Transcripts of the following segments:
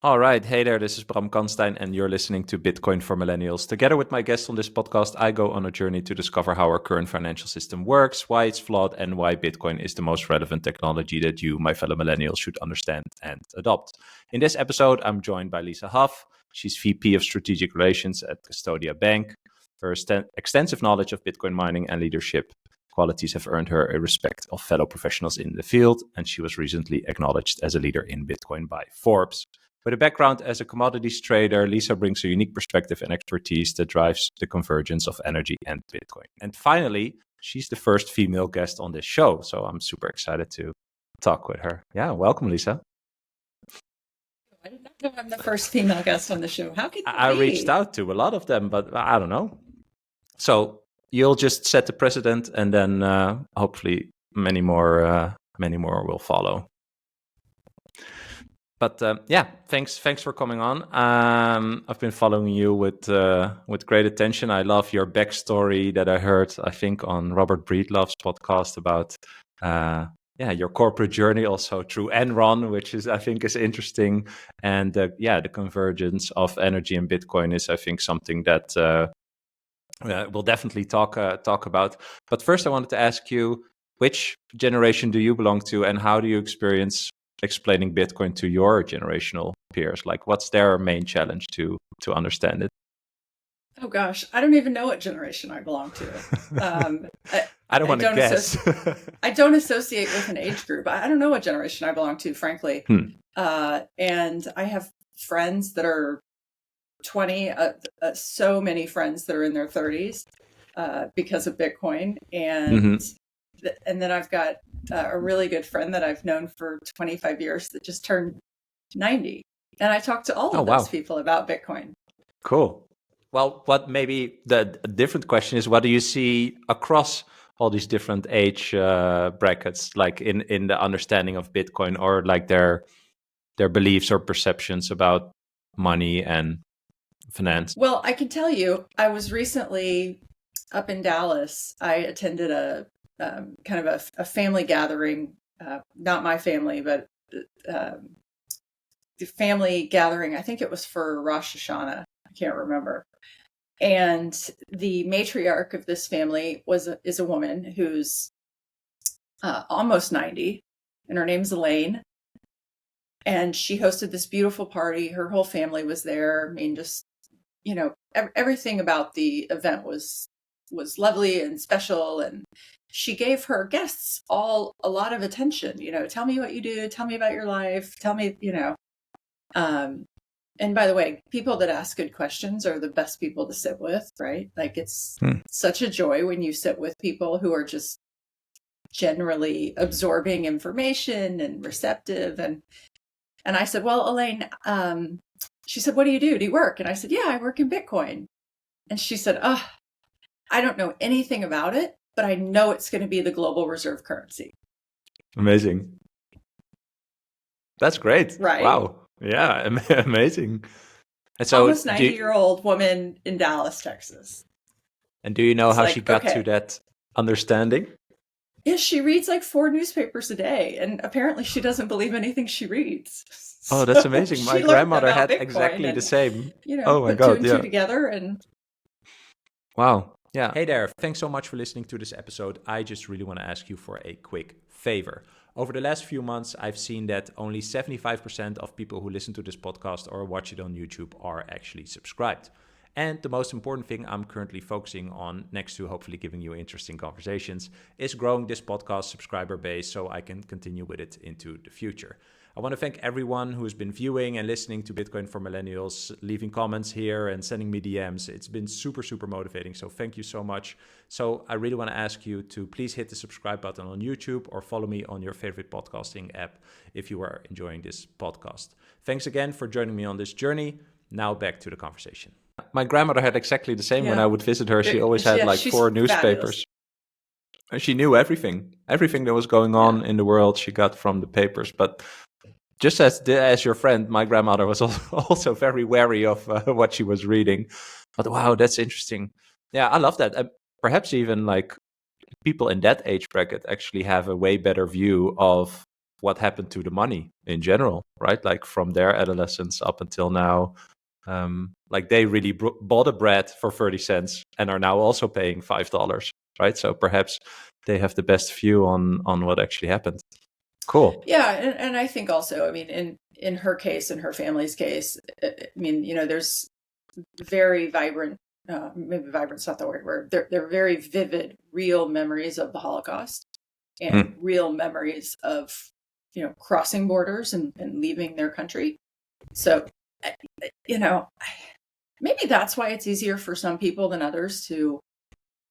All right. Hey there, this is Bram Kanstein, and you're listening to Bitcoin for Millennials. Together with my guests on this podcast, I go on a journey to discover how our current financial system works, why it's flawed, and why Bitcoin is the most relevant technology that you, my fellow millennials, should understand and adopt. In this episode, I'm joined by Lisa Hough. She's VP of Strategic Relations at Custodia Bank. Her extensive knowledge of Bitcoin mining and leadership qualities have earned her a respect of fellow professionals in the field, and she was recently acknowledged as a leader in Bitcoin by Forbes. With a background as a commodities trader, Lisa brings a unique perspective and expertise that drives the convergence of energy and Bitcoin. And finally, she's the first female guest on this show, so I'm super excited to talk with her. Yeah, welcome, Lisa. I did not know I'm the first female guest on the show. How could that I be? reached out to a lot of them, but I don't know. So you'll just set the precedent, and then hopefully many more will follow. But thanks for coming on. I've been following you with great attention. I love your backstory that I heard, I think, on Robert Breedlove's podcast about your corporate journey, also through Enron, which is I think is interesting. And the convergence of energy and Bitcoin is, I think, something that we'll definitely talk about. But first, I wanted to ask you, which generation do you belong to, and how do you experience explaining Bitcoin to your generational peers? Like, what's their main challenge to understand it? Oh gosh, I don't even know what generation I belong to. I don't want to guess. I don't associate with an age group. I don't know what generation I belong to, frankly. And I have friends that are 20, so many friends that are in their 30s because of Bitcoin. And then I've got a really good friend that I've known for 25 years that just turned 90. And I talk to all of those people about Bitcoin. Cool. Well, what maybe the different question is, what do you see across all these different age brackets, like in the understanding of Bitcoin, or like their beliefs or perceptions about money and finance? Well, I can tell you, I was recently up in Dallas. I attended a kind of a family gathering, not my family, but the family gathering. I think it was for Rosh Hashanah. I can't remember. And the matriarch of this family is a woman who's almost 90, and her name's Elaine. And she hosted this beautiful party. Her whole family was there. I mean, just, everything about the event was lovely and special. And she gave her guests all a lot of attention. Tell me what you do. Tell me about your life. Tell me, and by the way, people that ask good questions are the best people to sit with, right? Like, it's such a joy when you sit with people who are just generally absorbing information and receptive. And I said, well, Elaine, she said, what do you do? Do you work? And I said, yeah, I work in Bitcoin. And she said, I don't know anything about it, but I know it's going to be the global reserve currency. Amazing. That's great. Right? Wow. Yeah, amazing. And so, almost 90-year-old woman in Dallas, Texas. And do you know how she got to that understanding? Yeah, she reads like 4 newspapers a day, and apparently she doesn't believe anything she reads. Oh, that's amazing. My grandmother had Bitcoin exactly the same. Oh my God, put 2 and 2 together and... Wow. Yeah. Hey there. Thanks so much for listening to this episode. I just really want to ask you for a quick favor. Over the last few months, I've seen that only 75% of people who listen to this podcast or watch it on YouTube are actually subscribed. And the most important thing I'm currently focusing on, next to hopefully giving you interesting conversations, is growing this podcast subscriber base so I can continue with it into the future. I want to thank everyone who has been viewing and listening to Bitcoin for Millennials, leaving comments here and sending me DMs. It's been super, super motivating. So thank you so much. So I really want to ask you to please hit the subscribe button on YouTube or follow me on your favorite podcasting app if you are enjoying this podcast. Thanks again for joining me on this journey. Now back to the conversation. My grandmother had exactly the same. When I would visit her. She always had like 4 newspapers. And she knew everything that was going on in the world she got from the papers. But just as your friend, my grandmother was also very wary of what she was reading. But wow, that's interesting. Yeah, I love that. Perhaps even like people in that age bracket actually have a way better view of what happened to the money in general, right? Like from their adolescence up until now, like they really bought a bread for 30 cents and are now also paying $5, right? So perhaps they have the best view on what actually happened. Cool. Yeah, and I think also, I mean, in her case, in her family's case, I mean, there's very vibrant, maybe vibrant's not the right word. They're very vivid, real memories of the Holocaust and real memories of, crossing borders and leaving their country. So, maybe that's why it's easier for some people than others to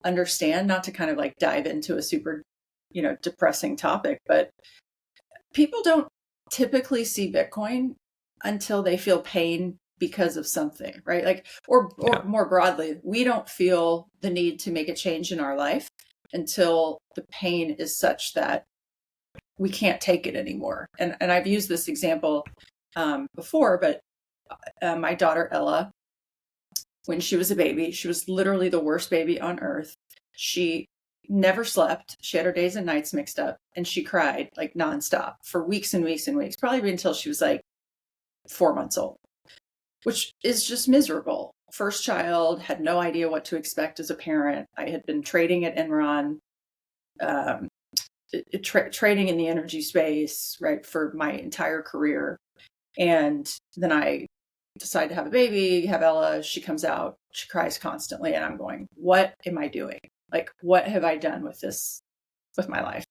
understand, not to kind of like dive into a super, depressing topic, but people don't typically see Bitcoin until they feel pain because of something, right? Like, or more broadly, we don't feel the need to make a change in our life until the pain is such that we can't take it anymore. And I've used this example before, but my daughter Ella, when she was a baby, she was literally the worst baby on earth. She never slept. She had her days and nights mixed up, and she cried like nonstop for weeks and weeks and weeks, probably until she was like 4 months old, which is just miserable. First child, had no idea what to expect as a parent. I had been trading at Enron, trading in the energy space, right, for my entire career. And then I decide to have a baby, have Ella. She comes out, she cries constantly, and I'm going, what am I doing? Like, what have I done with this, with my life?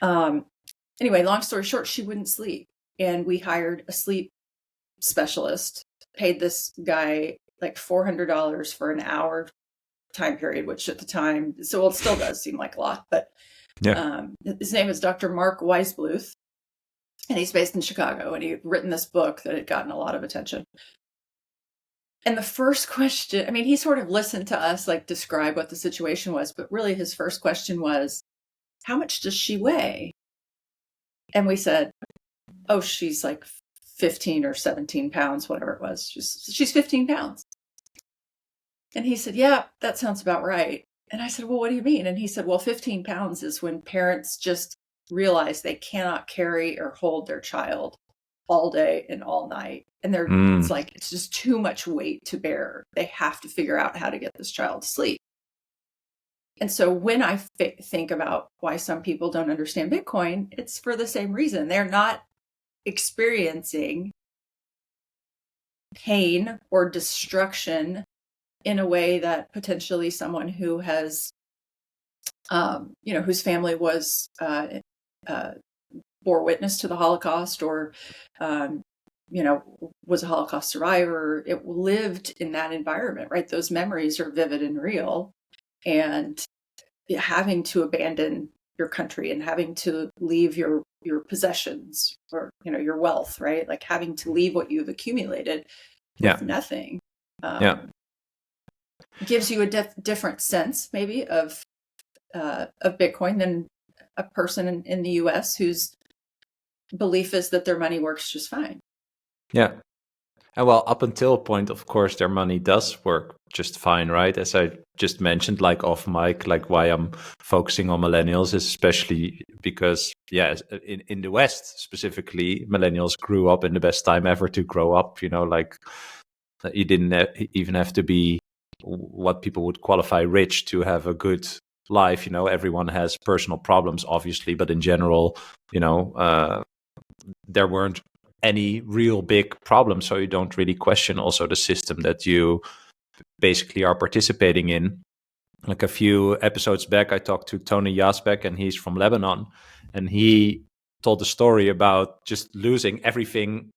Anyway, long story short, she wouldn't sleep. And we hired a sleep specialist, paid this guy like $400 for an hour time period, which at the time, so it still does seem like a lot, but his name is Dr. Mark Weisbluth, and he's based in Chicago, and he had written this book that had gotten a lot of attention. And the first question, I mean, he sort of listened to us like describe what the situation was, but really his first question was, how much does she weigh? And we said, oh, she's like 15 or 17 pounds, whatever it was. She's 15 pounds. And he said, yeah, that sounds about right. And I said, well, what do you mean? And he said, well, 15 pounds is when parents just realize they cannot carry or hold their child all day and all night. And it's like, it's just too much weight to bear. They have to figure out how to get this child to sleep. And so when I think about why some people don't understand Bitcoin, it's for the same reason. They're not experiencing pain or destruction in a way that potentially someone who has, whose family was bore witness to the Holocaust, or was a Holocaust survivor. It lived in that environment, right? Those memories are vivid and real, and having to abandon your country and having to leave your possessions or your wealth, right? Like having to leave what you've accumulated with nothing. Gives you a different sense maybe of Bitcoin than a person in the US whose belief is that their money works just fine. Yeah. And well, up until a point, of course, their money does work just fine, right? As I just mentioned, like off mic, like why I'm focusing on millennials is especially because, in the West specifically, millennials grew up in the best time ever to grow up, like you didn't even have to be what people would qualify rich to have a good life. Everyone has personal problems, obviously, but in general, there weren't any real big problems, so you don't really question also the system that you basically are participating in. Like a few episodes back, I talked to Tony Yazbek, and he's from Lebanon, and he told the story about just losing everything,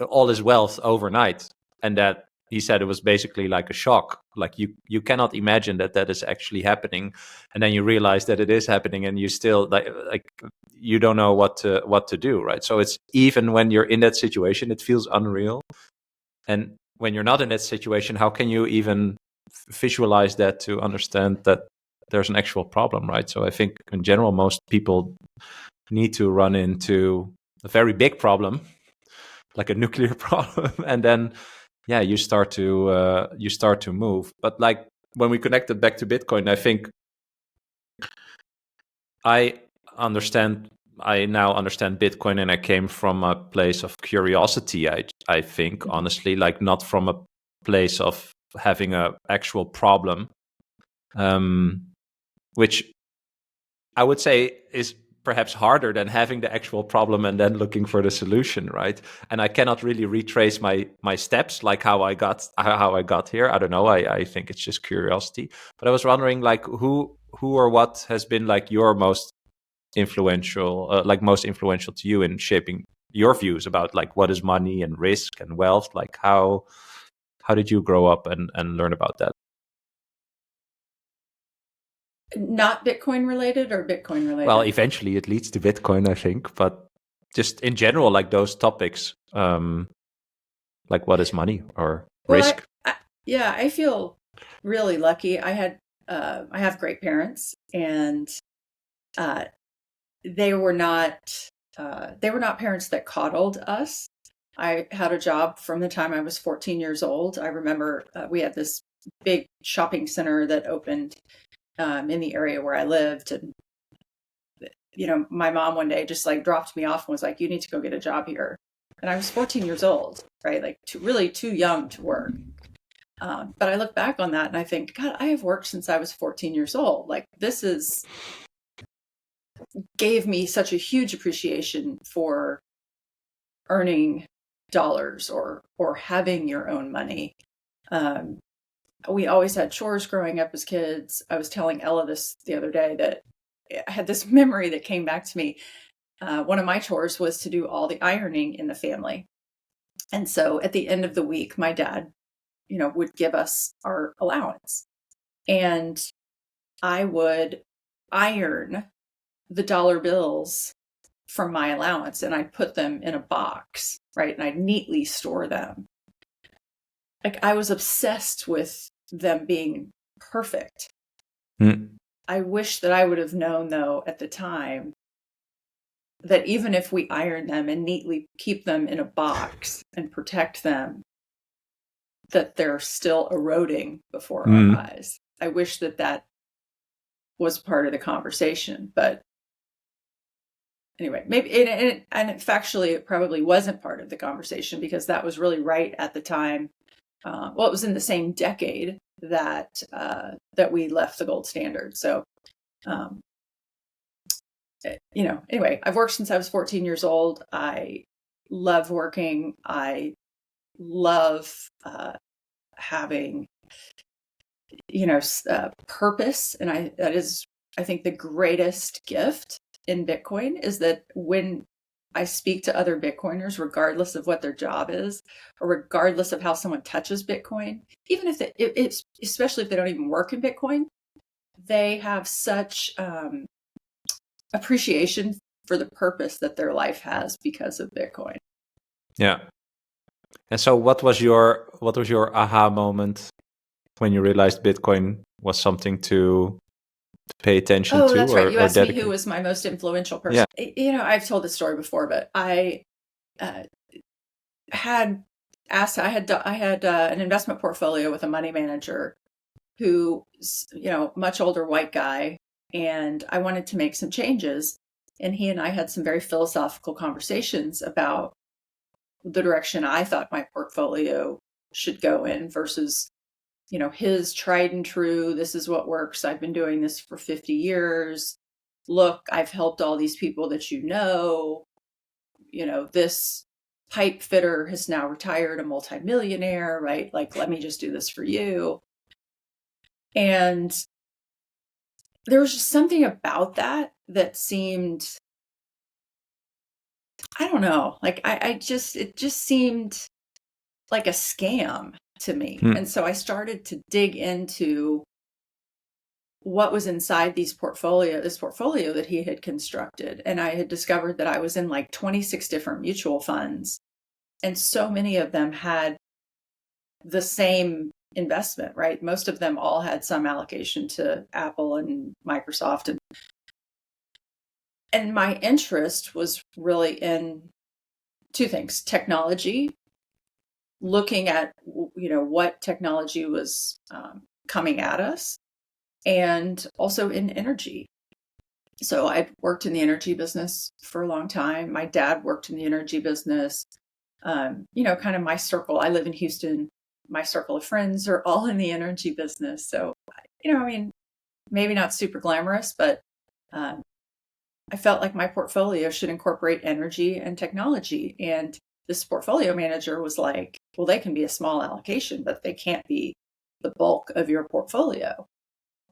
all his wealth overnight, and that he said it was basically like a shock. Like you cannot imagine that is actually happening, and then you realize that it is happening, and you still like you don't know what to do, right? So it's, even when you're in that situation, it feels unreal, and when you're not in that situation, how can you even visualize that to understand that there's an actual problem, right? So I think in general, most people need to run into a very big problem, like a nuclear problem, and then you start to move. But like when we connect it back to Bitcoin, I think I understand I now understand Bitcoin, and I came from a place of curiosity. I think honestly, like not from a place of having a actual problem, which I would say is perhaps harder than having the actual problem and then looking for the solution, right? And I cannot really retrace my steps, like how I got here. I don't know. I think it's just curiosity. But I was wondering, like, who or what has been like your most influential to you in shaping your views about like what is money and risk and wealth? Like how did you grow up and learn about that? Not Bitcoin related or Bitcoin related? Well, eventually it leads to Bitcoin, I think, but just in general, like those topics, like what is money or risk? I feel really lucky. I have great parents, and they were not parents that coddled us. I had a job from the time I was 14 years old. I remember we had this big shopping center that opened in the area where I lived, and my mom one day just like dropped me off and was like, "You need to go get a job here." And I was 14 years old, right? Like really too young to work. But I look back on that and I think, God, I have worked since I was 14 years old. Like gave me such a huge appreciation for earning dollars or having your own money. We always had chores growing up as kids. I was telling Ella this the other day that I had this memory that came back to me. One of my chores was to do all the ironing in the family. And so at the end of the week, my dad, would give us our allowance. And I would iron the dollar bills from my allowance and I'd put them in a box, right? And I'd neatly store them. Like I was obsessed with them being perfect. I wish that I would have known, though, at the time, that even if we iron them and neatly keep them in a box and protect them, that they're still eroding before our eyes. I wish that was part of the conversation. But anyway, maybe, and factually, it probably wasn't part of the conversation because that was really right at the time. It was in the same decade that we left the gold standard. So, anyway, I've worked since I was 14 years old. I love working. I love having, purpose. And that is, I think, the greatest gift in Bitcoin is that when I speak to other Bitcoiners, regardless of what their job is, or regardless of how someone touches Bitcoin, even if especially if they don't even work in Bitcoin, they have such appreciation for the purpose that their life has because of Bitcoin. Yeah. And so what was your aha moment when you realized Bitcoin was something to pay attention to? Oh, that's right. You asked me who was my most influential person. Yeah. I've told this story before, but I had an investment portfolio with a money manager who, much older white guy, and I wanted to make some changes. And he and I had some very philosophical conversations about the direction I thought my portfolio should go in versus, his tried and true, this is what works. I've been doing this for 50 years. Look, I've helped all these people that this pipe fitter has now retired, a multimillionaire, right? Like, let me just do this for you. And there was just something about that seemed, I don't know, like it just seemed like a scam to me. And so I started to dig into what was inside this portfolio that he had constructed. And I had discovered that I was in like 26 different mutual funds. And so many of them had the same investment, right? Most of them all had some allocation to Apple and Microsoft. And my interest was really in two things: technology, looking at, what technology was coming at us, and also in energy. So I'd worked in the energy business for a long time. My dad worked in the energy business. Kind of my circle. I live in Houston. My circle of friends are all in the energy business. So, maybe not super glamorous, but um, I felt like my portfolio should incorporate energy and technology. And this portfolio manager was like, well, they can be a small allocation, but they can't be the bulk of your portfolio.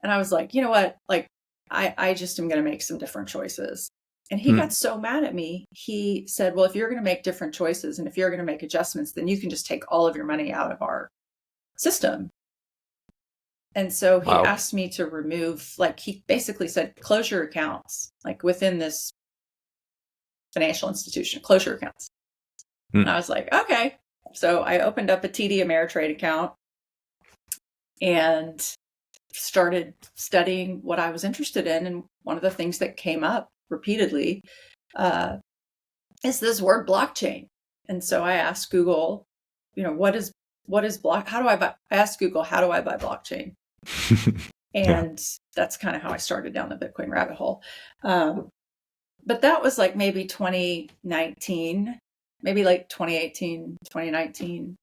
And I was like, you know what? Like, I just am going to make some different choices. And he got so mad at me. He said, well, if you're going to make different choices and if you're going to make adjustments, then you can just take all of your money out of our system. And so he asked me to remove, like, he basically said, close your accounts, like within this financial institution, close your accounts. And I was like, okay. So I opened up a TD Ameritrade account and started studying what I was interested in. And one of the things that came up repeatedly is this word blockchain. And so I asked Google, what is how do I buy? I asked Google, how do I buy blockchain? And that's kind of how I started down the Bitcoin rabbit hole. But that was like maybe 2019, maybe like 2018, 2019.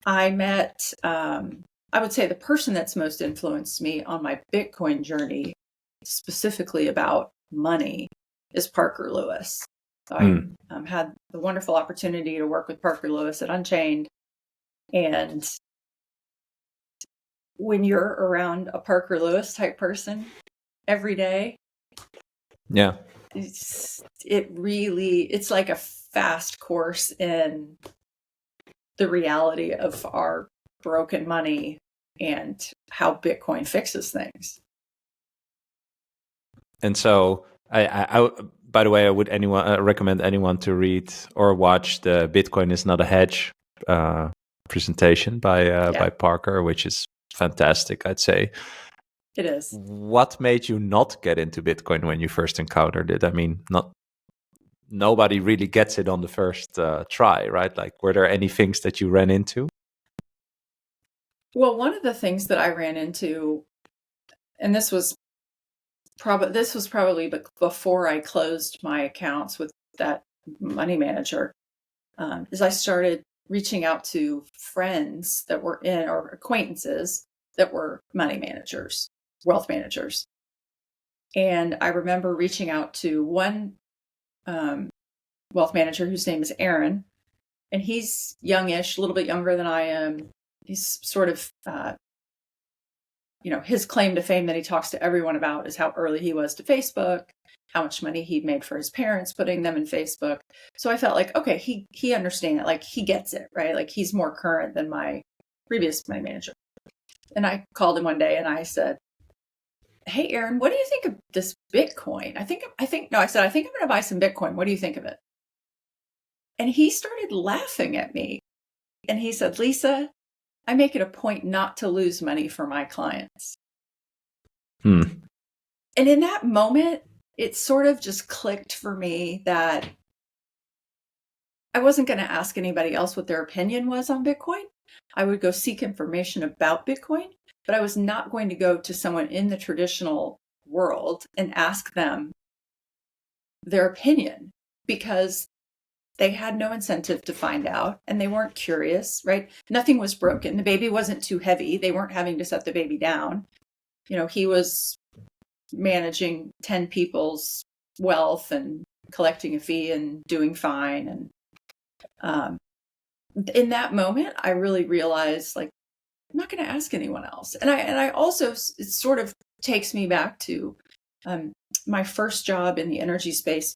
I met, I would say the person that's most influenced me on my Bitcoin journey, specifically about money, is Parker Lewis. So I had the wonderful opportunity to work with Parker Lewis at Unchained. And when you're around a Parker Lewis type person every day, it's like a fast course in the reality of our broken money and how Bitcoin fixes things. And so I by the way, I would recommend anyone to read or watch the Bitcoin is not a hedge presentation by Parker, which is fantastic, I'd say. It is. What made you not get into Bitcoin when you first encountered it? I mean, nobody really gets it on the first try, right? Like, were there any things that you ran into? Well, one of the things that I ran into, and this was probably before I closed my accounts with that money manager, is I started reaching out to friends that were or acquaintances that were money managers, wealth managers. And I remember reaching out to one wealth manager whose name is Aaron, and he's youngish, a little bit younger than I am. He's sort of, his claim to fame that he talks to everyone about is how early he was to Facebook, how much money he'd made for his parents putting them in Facebook. So I felt like, okay, he understands, like he gets it, right? Like he's more current than my previous money manager. And I called him one day and I said, hey, Aaron, what do you think of this Bitcoin? I said, I think I'm going to buy some Bitcoin. What do you think of it? And he started laughing at me. And he said, Lisa, I make it a point not to lose money for my clients. And in that moment, it sort of just clicked for me that I wasn't going to ask anybody else what their opinion was on Bitcoin. I would go seek information about Bitcoin, but I was not going to go to someone in the traditional world and ask them their opinion because they had no incentive to find out and they weren't curious, right? Nothing was broken. The baby wasn't too heavy. They weren't having to set the baby down. He was managing 10 people's wealth and collecting a fee and doing fine. And in that moment, I really realized, like, I'm not going to ask anyone else. And I also, it sort of takes me back to my first job in the energy space.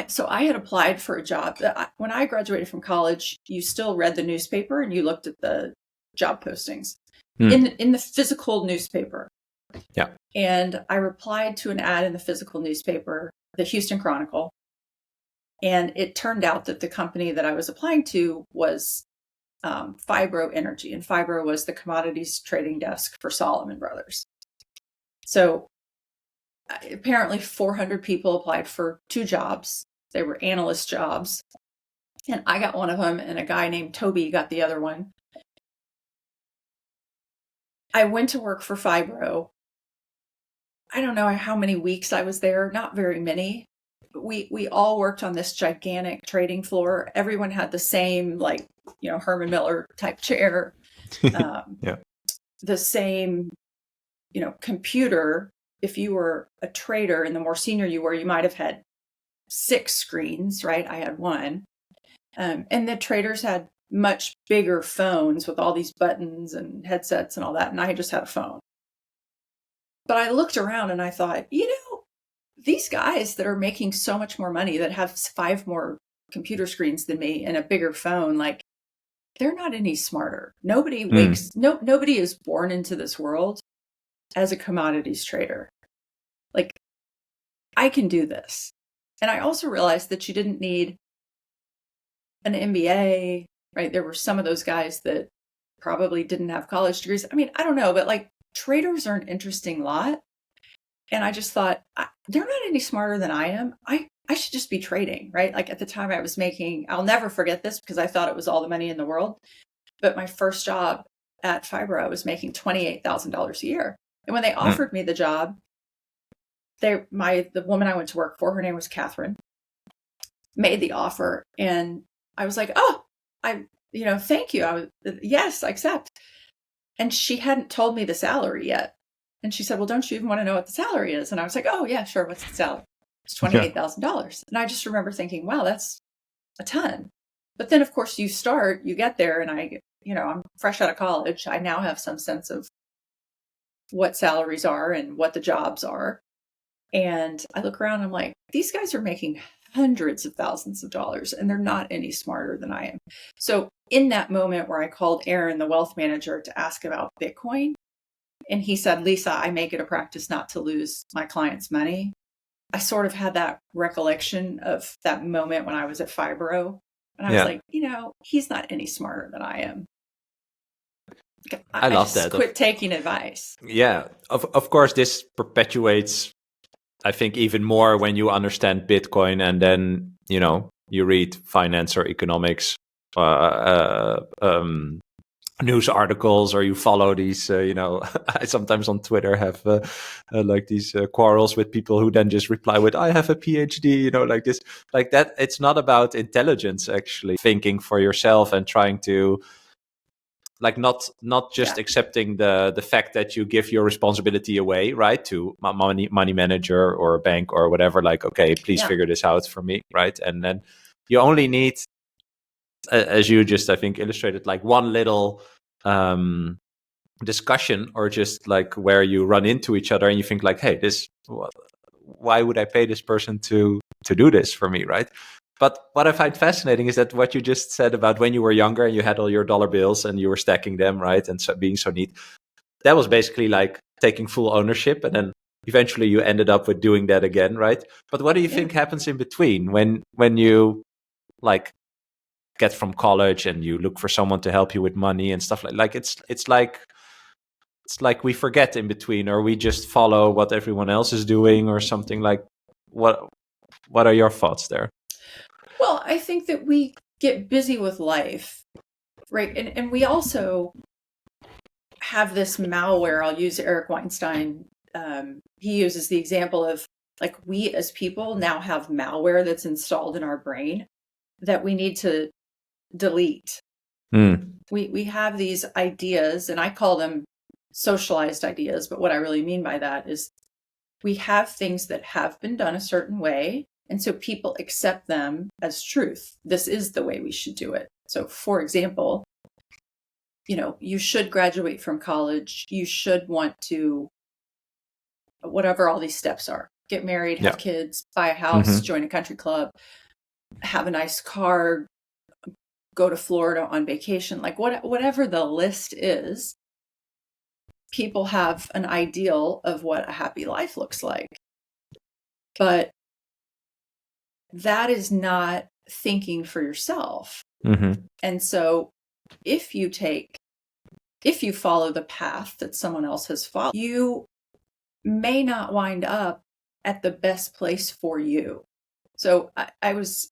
So I had applied for a job. When I graduated from college, you still read the newspaper and you looked at the job postings in the physical newspaper. Yeah. And I replied to an ad in the physical newspaper, the Houston Chronicle. And it turned out that the company that I was applying to was Fibro Energy. And Fibro was the commodities trading desk for Solomon Brothers. So apparently 400 people applied for 2 jobs. They were analyst jobs. And I got one of them, and a guy named Toby got the other one. I went to work for Fibro. I don't know how many weeks I was there, not very many. We all worked on this gigantic trading floor. Everyone had the same, like, Herman Miller type chair, Yeah. the same, computer. If you were a trader and the more senior you were, you might have had 6 screens, right? I had one. And the traders had much bigger phones with all these buttons and headsets and all that. And I just had a phone. But I looked around and I thought, these guys that are making so much more money, that have 5 more computer screens than me and a bigger phone, like, they're not any smarter. Nobody is born into this world as a commodities trader. Like, I can do this. And I also realized that you didn't need an MBA, right? There were some of those guys that probably didn't have college degrees. I mean, I don't know, but like, traders are an interesting lot. And I just thought, they're not any smarter than I am. I should just be trading, right? Like, at the time I was making, I'll never forget this because I thought it was all the money in the world. But my first job at Fiber, I was making $28,000 a year. And when they offered me the job, the woman I went to work for, her name was Catherine, made the offer. And I was like, oh, thank you. Yes, I accept. And she hadn't told me the salary yet. And she said, well, don't you even want to know what the salary is? And I was like, oh yeah, sure. What's the salary? It's $28,000. And I just remember thinking, wow, that's a ton. But then of course you get there, and I'm fresh out of college. I now have some sense of what salaries are and what the jobs are. And I look around, I'm like, these guys are making hundreds of thousands of dollars, and they're not any smarter than I am. So in that moment where I called Aaron, the wealth manager, to ask about Bitcoin, and he said, Lisa, I make it a practice not to lose my clients' money, I sort of had that recollection of that moment when I was at Fibro. And I was like, he's not any smarter than I am. I love that. Quit taking advice. Yeah. Of course, this perpetuates, I think, even more when you understand Bitcoin, and then, you read finance or economics news articles, or you follow these, I sometimes on Twitter have like these quarrels with people who then just reply with, I have a PhD, like this, like that. It's not about intelligence, actually thinking for yourself and trying to, like, not just accepting the fact that you give your responsibility away, right, to money manager or a bank or whatever, like, okay, please figure this out for me, right? And then you only need, as you just, I think, illustrated, like one little discussion, or just like where you run into each other and you think like, hey, why would I pay this person to do this for me, right? But what I find fascinating is that what you just said about when you were younger and you had all your dollar bills and you were stacking them, right, and so being so neat, that was basically like taking full ownership, and then eventually you ended up with doing that again, right? But what do you think happens in between when you, like, get from college and you look for someone to help you with money and stuff like it's like we forget in between, or we just follow what everyone else is doing or something? Like, what are your thoughts there? Well, I think that we get busy with life, right? And we also have this malware. I'll use Eric Weinstein. He uses the example of, like, we as people now have malware that's installed in our brain that we need to delete. We have these ideas, and I call them socialized ideas, but what I really mean by that is we have things that have been done a certain way, and so people accept them as truth. This is the way we should do it. So, for example, you should graduate from college, you should want to, whatever all these steps are, get married, have kids, buy a house, join a country club, have a nice car, go to Florida on vacation, like whatever the list is, people have an ideal of what a happy life looks like. But that is not thinking for yourself. And so if you follow the path that someone else has followed, you may not wind up at the best place for you. So I was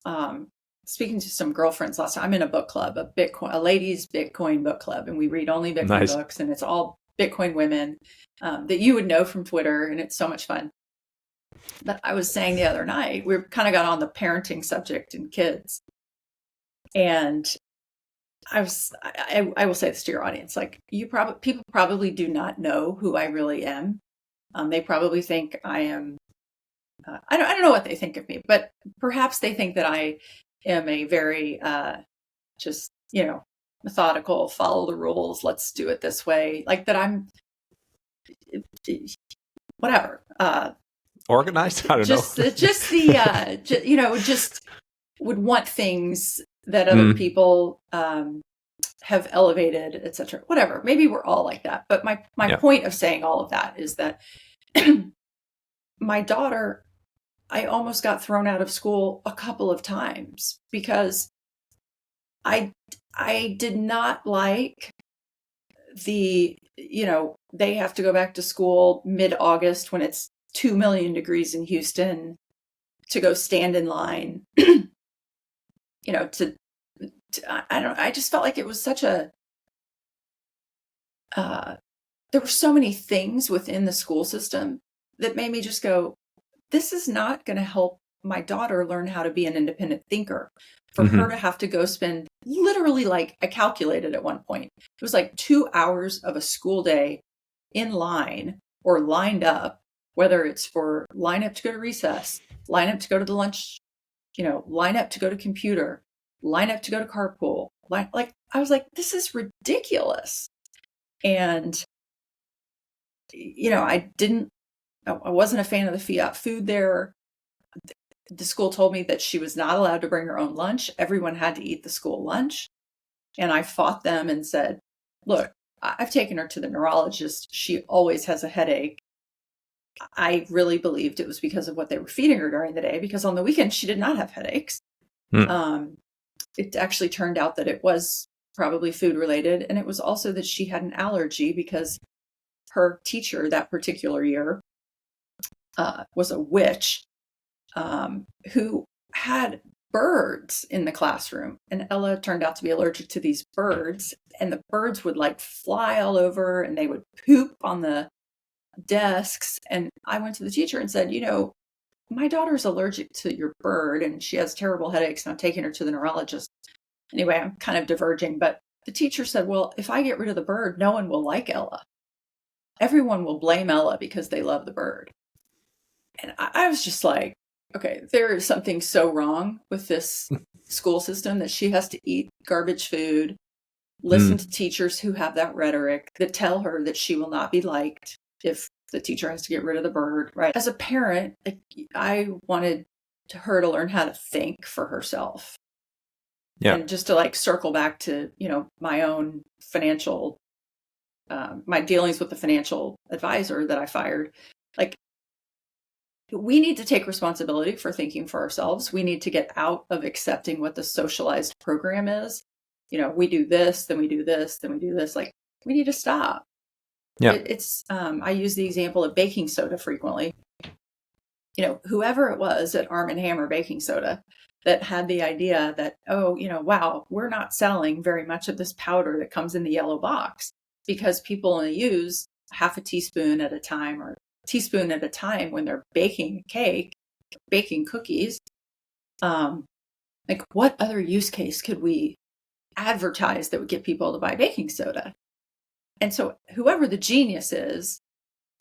speaking to some girlfriends last time. I'm in a book club, a ladies' Bitcoin book club, and we read only Bitcoin books, and it's all Bitcoin women that you would know from Twitter, and it's so much fun. But I was saying the other night, we kind of got on the parenting subject and kids, and I will say this to your audience, like people probably do not know who I really am. They probably think I am. I don't know what they think of me, but perhaps they think that I am a very just methodical, follow the rules, let's do it this way, like that I'm whatever organized. I don't know. Just the just would want things that other people have elevated, etc. Whatever. Maybe we're all like that. But my point of saying all of that is that my daughter, I almost got thrown out of school a couple of times because I did not like the, they have to go back to school mid-August when it's 2 million degrees in Houston to go stand in line, I just felt like it was such a, there were so many things within the school system that made me just go, this is not going to help my daughter learn how to be an independent thinker. For her to have to go spend literally, like, I calculated at one point, it was like 2 hours of a school day in line or lined up, whether it's for line up to go to recess, line up to go to the lunch, line up to go to computer, line up to go to carpool. Like, I was like, this is ridiculous. And, I wasn't a fan of the fiat food there. The school told me that she was not allowed to bring her own lunch. Everyone had to eat the school lunch. And I fought them and said, look, I've taken her to the neurologist. She always has a headache. I really believed it was because of what they were feeding her during the day, because on the weekend she did not have headaches. It actually turned out that it was probably food related. And it was also that she had an allergy because her teacher that particular year was a witch who had birds in the classroom. And Ella turned out to be allergic to these birds. And the birds would like fly all over and they would poop on the desks. And I went to the teacher and said, my daughter's allergic to your bird and she has terrible headaches and I'm taking her to the neurologist. Anyway, I'm kind of diverging, but the teacher said, well, if I get rid of the bird, no one will like Ella. Everyone will blame Ella because they love the bird. And I was just like, okay, there is something so wrong with this school system that she has to eat garbage food, listen to teachers who have that rhetoric that tell her that she will not be liked if the teacher has to get rid of the bird, right? As a parent, I wanted her to learn how to think for herself. Yeah. And just to like circle back to, my own financial, my dealings with the financial advisor that I fired, like, we need to take responsibility for thinking for ourselves. We need to get out of accepting what the socialized program is. We do this, then we do this, then we do this. Like, we need to stop. Yeah. I use the example of baking soda frequently. Whoever it was at Arm & Hammer Baking Soda that had the idea that, wow, we're not selling very much of this powder that comes in the yellow box because people only use half a teaspoon at a time or teaspoon at a time when they're baking a cake, baking cookies. Like, what other use case could we advertise that would get people to buy baking soda? And so whoever the genius is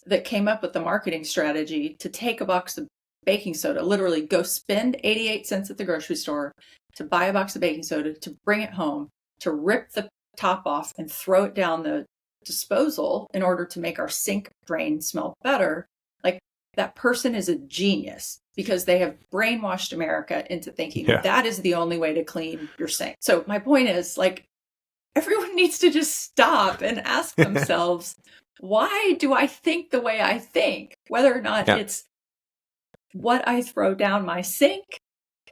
that came up with the marketing strategy to take a box of baking soda, literally go spend 88 cents at the grocery store to buy a box of baking soda, to bring it home, to rip the top off and throw it down the disposal in order to make our sink drain smell better. Like, that person is a genius because they have brainwashed America into thinking that is the only way to clean your sink. So my point is, like, everyone needs to just stop and ask themselves, why do I think the way I think? Whether or not it's what I throw down my sink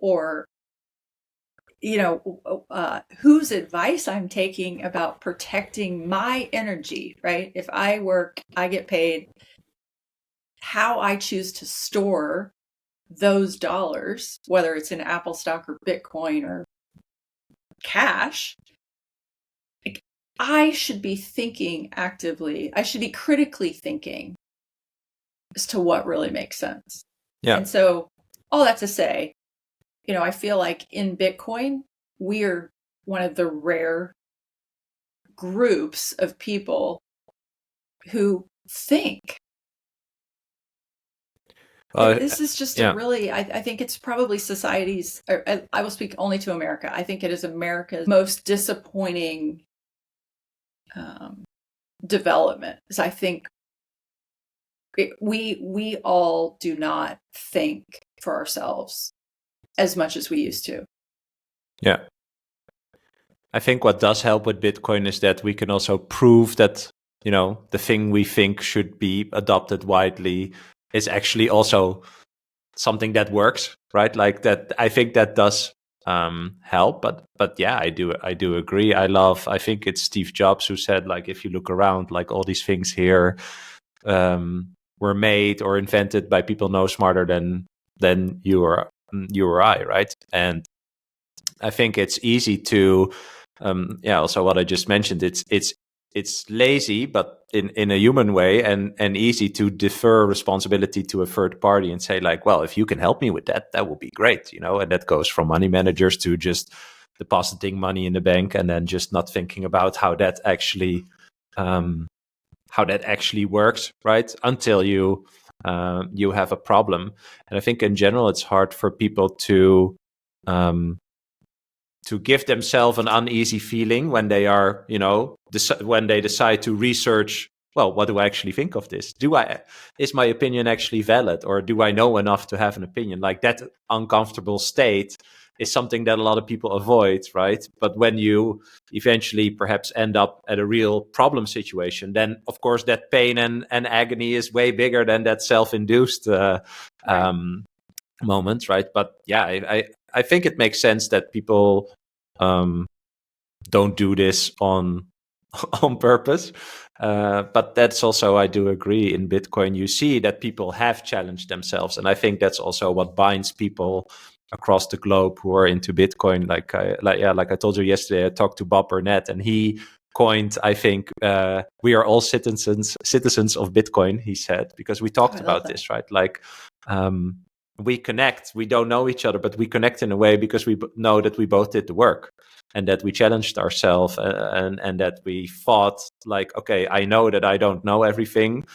or, whose advice I'm taking about protecting my energy, right? If I work, I get paid. How I choose to store those dollars, whether it's in Apple stock or Bitcoin or cash, I should be thinking actively. I should be critically thinking as to what really makes sense. Yeah. And so all that to say, I feel like in Bitcoin, we're one of the rare groups of people who think. This is just a really, I think it's probably society's, I will speak only to America. I think it is America's most disappointing development. Because I think we all do not think for ourselves as much as we used to. Yeah. I think what does help with Bitcoin is that we can also prove that, the thing we think should be adopted widely is actually also something that works, right? Like that. I think that does help. But yeah, I do agree. I think it's Steve Jobs who said, like, if you look around, like all these things here were made or invented by people no smarter than you or I, right? And I think it's easy to also what I just mentioned, it's lazy, but in a human way, and easy to defer responsibility to a third party and say, like, well, if you can help me with that would be great, and that goes from money managers to just depositing money in the bank and then just not thinking about how that actually works, right? Until you have a problem. And I think in general it's hard for people to give themselves an uneasy feeling when they are, when they decide to research, well, what do I actually think of this? Is my opinion actually valid, or do I know enough to have an opinion? Like, that uncomfortable state is something that a lot of people avoid, right? But when you eventually perhaps end up at a real problem situation, then of course that pain and agony is way bigger than that self-induced moment, right? But yeah, I think it makes sense that people don't do this on purpose. But that's also, I do agree, in Bitcoin, you see that people have challenged themselves. And I think that's also what binds people across the globe who are into Bitcoin. Like I told you yesterday, I talked to Bob Burnett, and he coined, I think, we are all citizens of Bitcoin, he said, because we talked about this, right? Like, we connect, we don't know each other, but we connect in a way because we know that we both did the work, and that we challenged ourselves, and that we thought, like, okay, I know that I don't know everything.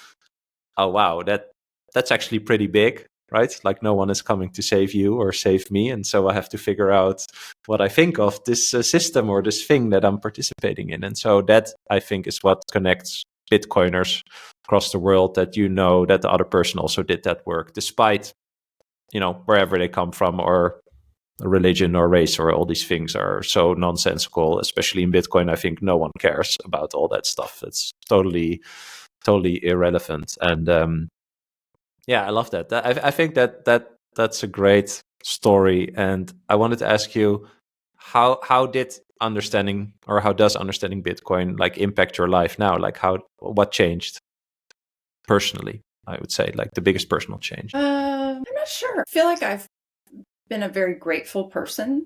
Oh, wow, that's actually pretty big, right? Like, no one is coming to save you or save me. And so I have to figure out what I think of this system or this thing that I'm participating in. And so that, I think, is what connects Bitcoiners across the world, that that the other person also did that work, despite, wherever they come from, or religion or race, or all these things are so nonsensical, especially in Bitcoin. I think no one cares about all that stuff. It's totally irrelevant. And I love that. I think that's a great story. And I wanted to ask you, how does understanding Bitcoin, like, impact your life now? Like, what changed personally? I would say, like, the biggest personal change. I'm not sure. I feel like I've been a very grateful person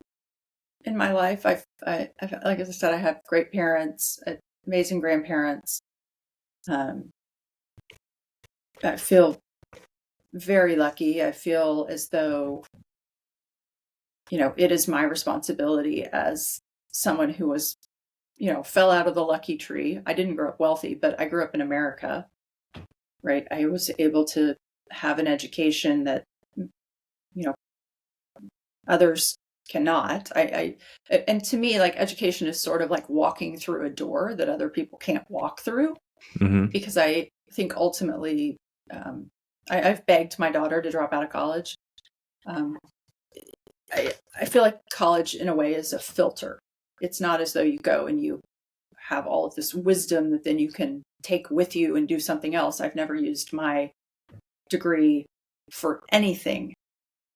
in my life. I like I said, I have great parents, amazing grandparents. I feel very lucky. I feel as though, it is my responsibility as someone who was, fell out of the lucky tree. I didn't grow up wealthy, but I grew up in America, right? I was able to have an education that, others cannot. And to me, like, education is sort of like walking through a door that other people can't walk through. Mm-hmm. Because I think ultimately, I've begged my daughter to drop out of college. I feel like college, in a way, is a filter. It's not as though you go and you have all of this wisdom that then you can take with you and do something else. I've never used my degree for anything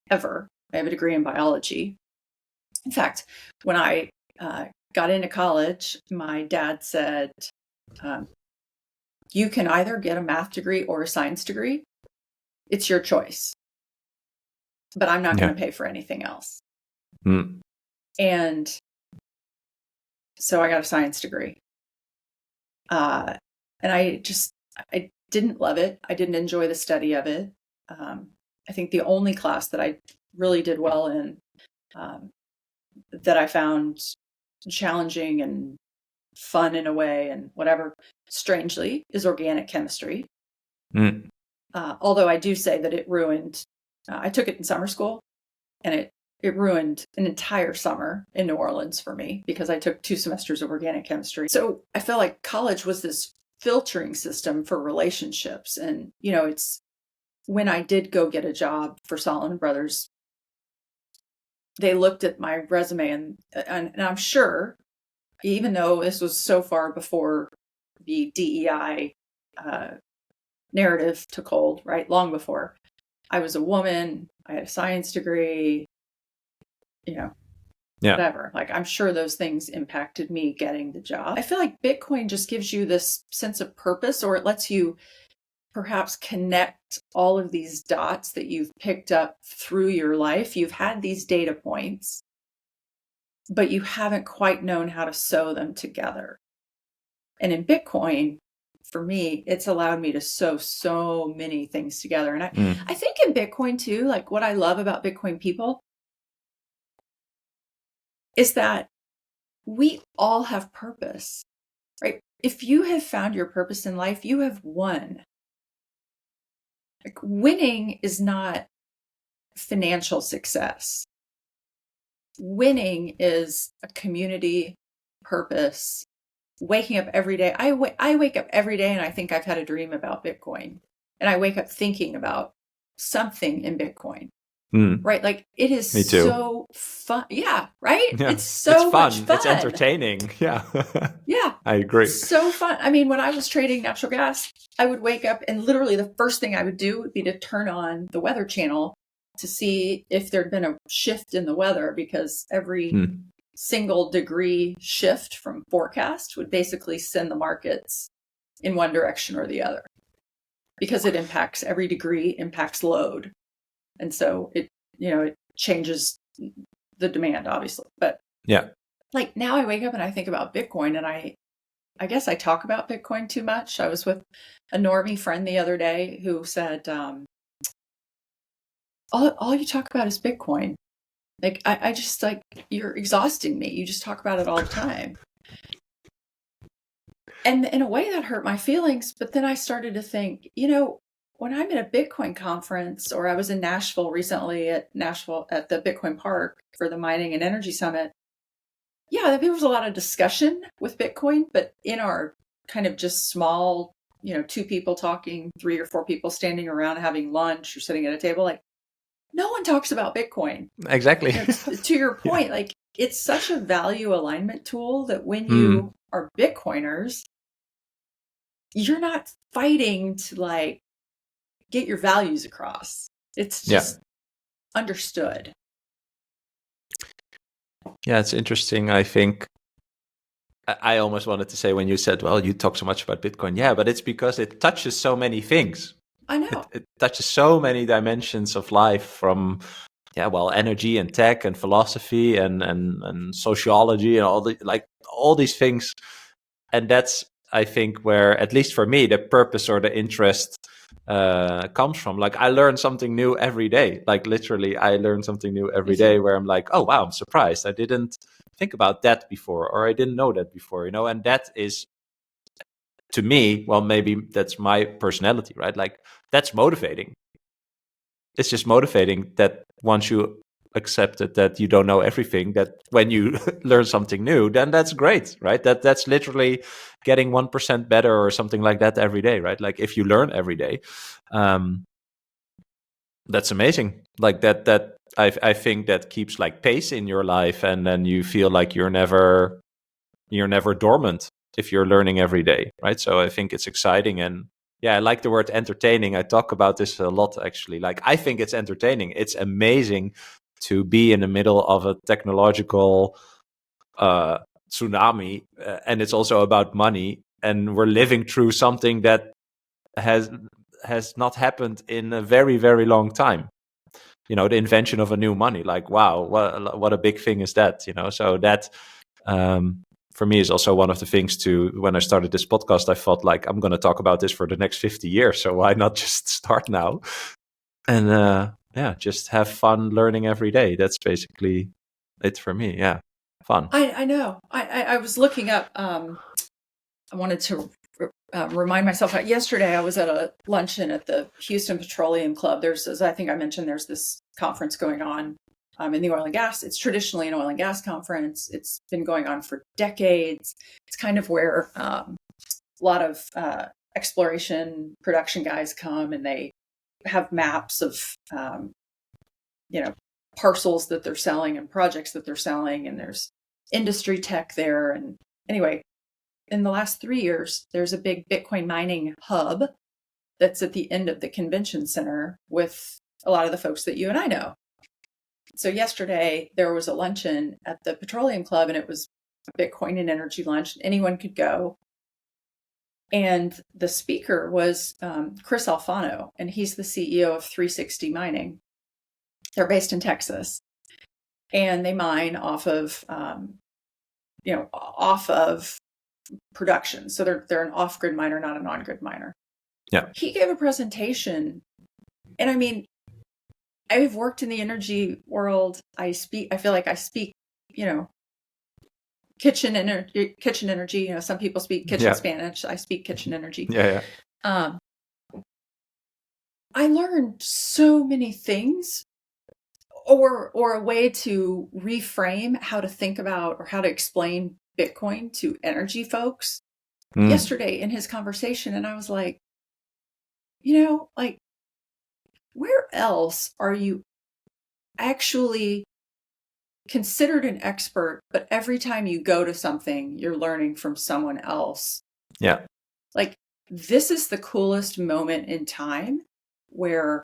ever. I have a degree in biology. In fact, when I got into college, my dad said, you can either get a math degree or a science degree. It's your choice. But I'm not going to pay for anything else. Mm. And so I got a science degree. And I didn't love it. I didn't enjoy the study of it. I think the only class that I really did well in, that I found challenging and fun in a way and whatever, strangely, is organic chemistry. Although I do say that it ruined, I took it in summer school, and it ruined an entire summer in New Orleans for me because I took 2 semesters of organic chemistry. So I felt like college was this filtering system for relationships. And, it's when I did go get a job for Solomon Brothers, they looked at my resume and I'm sure, even though this was so far before the DEI narrative took hold, right? Long before. I was a woman, I had a science degree, whatever. Like, I'm sure those things impacted me getting the job. I feel like Bitcoin just gives you this sense of purpose, or it lets you perhaps connect all of these dots that you've picked up through your life. You've had these data points, but you haven't quite known how to sew them together. And in Bitcoin, for me, it's allowed me to sew so many things together. And I think in Bitcoin too, like what I love about Bitcoin people is that we all have purpose, right? If you have found your purpose in life, you have won. Like, winning is not financial success. Winning is a community purpose. Waking up every day. I wake up every day and I think I've had a dream about Bitcoin. And I wake up thinking about something in Bitcoin. Right? Like, it is so fun. Yeah, right? Yeah. It's so much fun. It's entertaining. Yeah. Yeah. I agree. So fun. I mean, when I was trading natural gas, I would wake up and literally the first thing I would do would be to turn on the Weather Channel to see if there'd been a shift in the weather, because every single degree shift from forecast would basically send the markets in one direction or the other, because it impacts, every degree impacts load. And so it changes the demand, obviously. But yeah, like, now I wake up and I think about Bitcoin, and I guess I talk about Bitcoin too much. I was with a normie friend the other day who said, all you talk about is Bitcoin. Like, I just, like, you're exhausting me. You just talk about it all the time. And in a way that hurt my feelings. But then I started to think, when I'm at a Bitcoin conference, or I was in Nashville recently at the Bitcoin Park for the Mining and Energy Summit. Yeah, there was a lot of discussion with Bitcoin, but in our kind of just small, 2 people talking, 3 or 4 people standing around having lunch or sitting at a table, like, no one talks about Bitcoin. Exactly. To your point, like, it's such a value alignment tool that when you are Bitcoiners, you're not fighting to, like, get your values across. It's just understood. Yeah, it's interesting. I think I almost wanted to say, when you said, well, you talk so much about Bitcoin. Yeah, but it's because it touches so many things. I know. It touches so many dimensions of life, from energy and tech and philosophy and sociology and all these things. And that's, I think, where, at least for me, the purpose or the interest comes from. Like, I learn something new every day. Like, literally, I learn something new every day, where I'm like, oh wow, I'm surprised. I didn't think about that before, or I didn't know that before, and that is, to me, well, maybe that's my personality, right? Like, that's motivating. It's just motivating that once you accepted that you don't know everything, that when you learn something new, then that's great, right? That's literally getting 1% better or something like that every day, right? Like, if you learn every day, that's amazing. Like, that I think that keeps, like, pace in your life, and then you feel like you're never dormant if you're learning every day, right? So I think it's exciting. And yeah, I like the word entertaining. I talk about this a lot, actually. Like, I think it's entertaining. It's amazing to be in the middle of a technological tsunami, and it's also about money, and we're living through something that has not happened in a very, very long time. The invention of a new money. Like, wow, what a big thing is that? So that for me is also one of the things to, when I started this podcast, I felt like I'm going to talk about this for the next 50 years. So why not just start now? And just have fun learning every day. That's basically it for me. Yeah. Fun. I know. I was looking up, I wanted to remind myself, yesterday I was at a luncheon at the Houston Petroleum Club. As I think I mentioned, there's this conference going on in the oil and gas. It's traditionally an oil and gas conference. It's been going on for decades. It's kind of where a lot of exploration production guys come, and they have maps of parcels that they're selling and projects that they're selling, and there's industry tech there. And anyway, in the last 3 years, there's a big Bitcoin mining hub that's at the end of the convention center with a lot of the folks that you and I know. So yesterday there was a luncheon at the Petroleum Club, and it was a Bitcoin and energy lunch. Anyone could go. And the speaker was Chris Alfano, and he's the CEO of 360 Mining. They're based in Texas, and they mine off of production. So they're an off-grid miner, not an on-grid miner. Yeah. He gave a presentation, and I mean, I've worked in the energy world. I feel like I speak, kitchen energy. Some people speak kitchen Spanish. I speak kitchen energy. Yeah. I learned so many things, or a way to reframe how to think about or how to explain Bitcoin to energy folks yesterday in his conversation. And I was like, where else are you actually considered an expert, but every time you go to something, you're learning from someone else? Yeah. Like, this is the coolest moment in time where,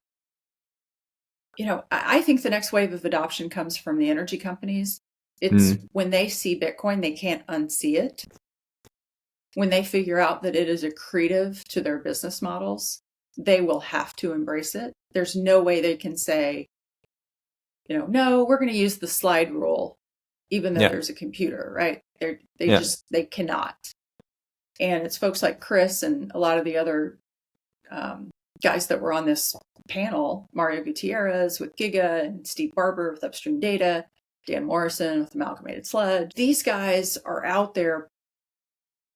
I think the next wave of adoption comes from the energy companies. It's when they see Bitcoin, they can't unsee it. When they figure out that it is accretive to their business models, they will have to embrace it. There's no way they can say, no, we're going to use the slide rule, even though there's a computer, right? They cannot. And it's folks like Chris and a lot of the other guys that were on this panel, Mario Gutierrez with Giga, and Steve Barber with Upstream Data, Dan Morrison with Amalgamated Sludge. These guys are out there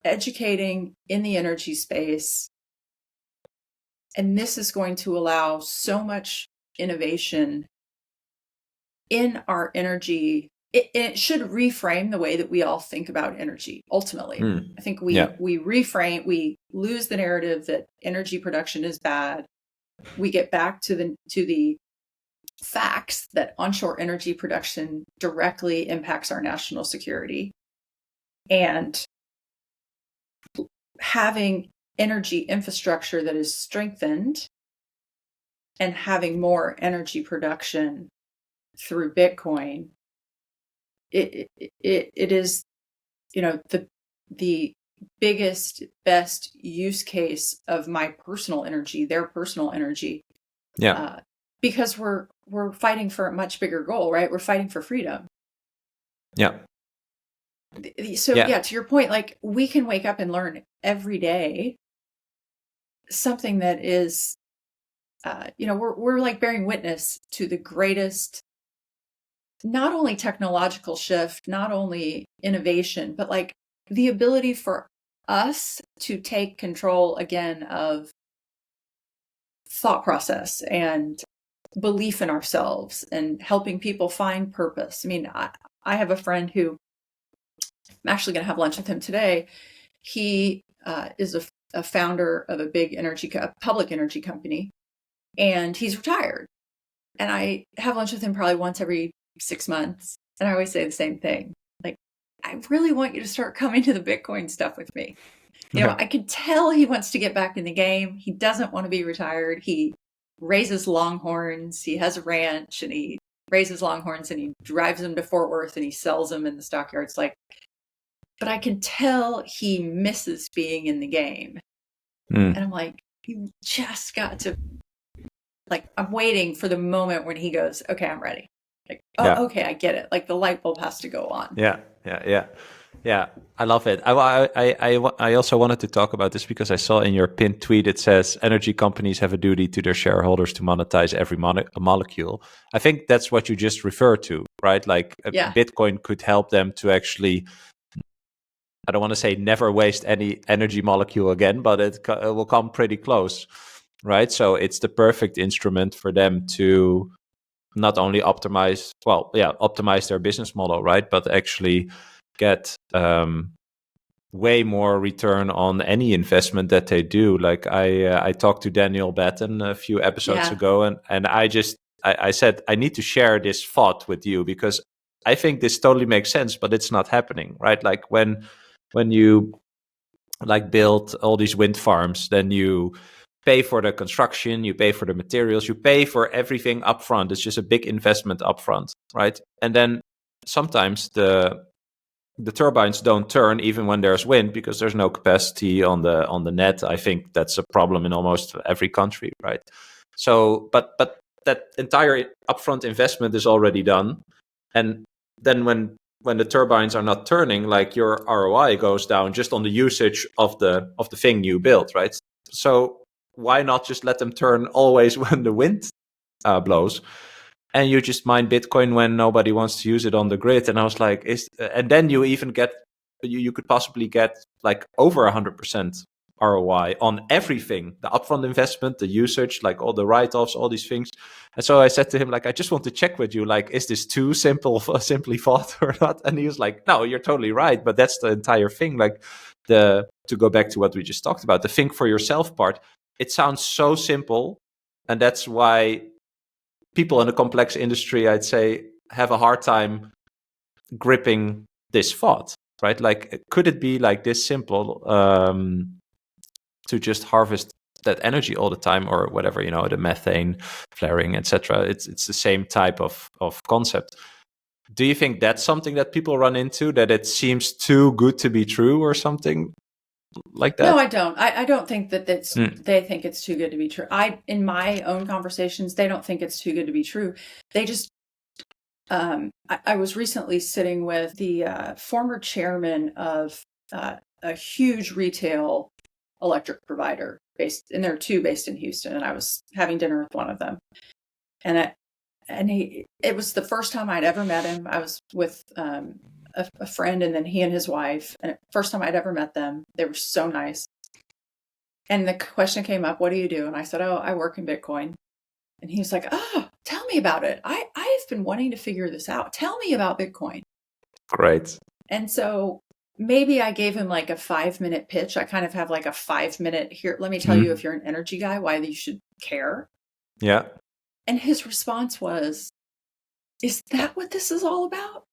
educating in the energy space. And this is going to allow so much innovation in our energy. It should reframe the way that we all think about energy. Ultimately, I think we reframe, we lose the narrative that energy production is bad. We get back to the facts that onshore energy production directly impacts our national security, and having energy infrastructure that is strengthened and having more energy production through Bitcoin. It is, the biggest, best use case of my personal energy, their personal energy. Yeah. Because we're fighting for a much bigger goal, right? We're fighting for freedom. Yeah. So to your point, like, we can wake up and learn every day something that is, we're like bearing witness to the greatest, not only technological shift, not only innovation, but like the ability for us to take control again of thought process and belief in ourselves and helping people find purpose. I mean, I have a friend who, I'm actually going to have lunch with him today. He is a founder of a big public energy company, and he's retired. And I have lunch with him probably once every 6 months. And I always say the same thing. Like, I really want you to start coming to the Bitcoin stuff with me. I could tell he wants to get back in the game. He doesn't want to be retired. He raises longhorns. He has a ranch, and he raises longhorns, and he drives them to Fort Worth, and he sells them in the stockyards. But I can tell he misses being in the game. And I'm like, you just got to, I'm waiting for the moment when he goes, okay, I'm ready. Okay, I get it. Like, the light bulb has to go on. Yeah. Yeah, I love it. I also wanted to talk about this because I saw in your pinned tweet it says energy companies have a duty to their shareholders to monetize every molecule. I think that's what you just referred to, right? Like Yeah. Bitcoin could help them to actually, I don't want to say never waste any energy molecule again, but it will come pretty close, right? So it's the perfect instrument for them to not only optimize their business model, right? But actually get way more return on any investment that they do. Like I talked to Daniel Batten a few episodes ago, and I said I need to share this thought with you because I think this totally makes sense, but it's not happening, right? Like when you like build all these wind farms, then you pay for the construction, you pay for the materials, you pay for everything upfront. It's just a big investment upfront, right? And then sometimes the turbines don't turn even when there's wind because there's no capacity on the net. I think that's a problem in almost every country, right? So, but that entire upfront investment is already done, and then when the turbines are not turning, like your ROI goes down just on the usage of the thing you built, right? So why not just let them turn always when the wind blows? And you just mine Bitcoin when nobody wants to use it on the grid. And I was like, and then you even get, you could possibly get like over 100% ROI on everything, the upfront investment, the usage, like all the write-offs, all these things. And so I said to him, like, I just want to check with you, like, is this too simply thought or not? And he was like, no, you're totally right. But that's the entire thing. Like to go back to what we just talked about, the think for yourself part, it sounds so simple. And that's why people in a complex industry, I'd say, have a hard time gripping this thought, right? Like, could it be like this simple to just harvest that energy all the time or whatever, the methane flaring, etc. It's the same type of concept. Do you think that's something that people run into, that it seems too good to be true or something like that? No, I don't. I don't think that they think it's too good to be true. In my own conversations, they don't think it's too good to be true. They just, I was recently sitting with the former chairman of a huge retail electric provider and there are two based in Houston, and I was having dinner with one of them. And it was the first time I'd ever met him. I was with a friend, and then he and his wife. And first time I'd ever met them. They were so nice. And the question came up, what do you do? And I said, oh, I work in Bitcoin. And he was like, oh, tell me about it. I've been wanting to figure this out. Tell me about Bitcoin. Great. And so maybe I gave him like a 5-minute pitch. I kind of have like a 5-minute here. Let me tell you, if you're an energy guy, why you should care. Yeah. And his response was, is that what this is all about?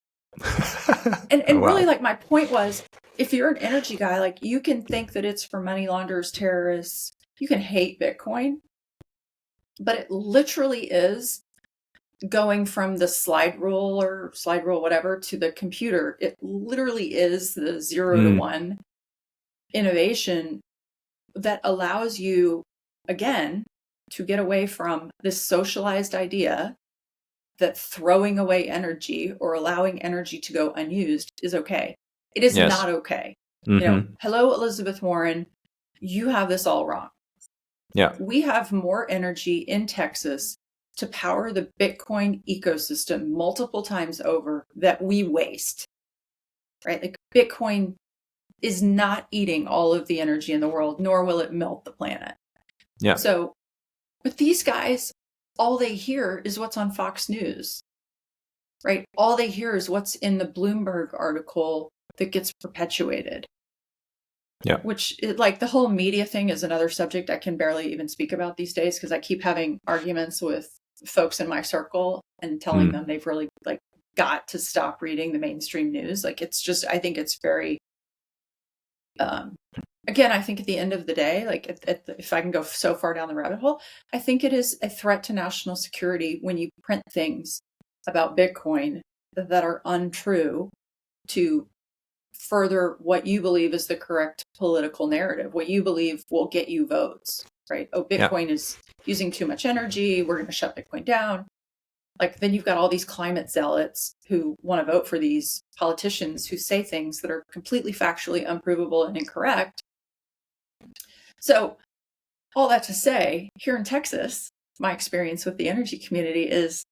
and wow. Really, like, my point was, if you're an energy guy, like, you can think that it's for money launderers, terrorists, you can hate Bitcoin, but it literally is going from the slide rule whatever to the computer. It literally is the 0 to 1 innovation that allows you, again, to get away from this socialized idea that throwing away energy or allowing energy to go unused is okay. It is not okay. Hello, Elizabeth Warren, you have this all wrong. Yeah. We have more energy in Texas to power the Bitcoin ecosystem multiple times over that we waste, right? Like, Bitcoin is not eating all of the energy in the world, nor will it melt the planet. Yeah. So, but these guys, all they hear is what's on Fox News, right? All they hear is what's in the Bloomberg article that gets perpetuated. Yeah. Which, like, the whole media thing is another subject I can barely even speak about these days, because I keep having arguments with folks in my circle and telling them they've really, like, got to stop reading the mainstream news. Like, it's just, I think it's very, again, I think at the end of the day, like, if I can go so far down the rabbit hole, I think it is a threat to national security when you print things about Bitcoin that are untrue to further what you believe is the correct political narrative, what you believe will get you votes, right? Oh, Bitcoin is using too much energy, we're going to shut Bitcoin down. Like then you've got all these climate zealots who want to vote for these politicians who say things that are completely factually unprovable and incorrect. So all that to say, here in Texas, my experience with the energy community is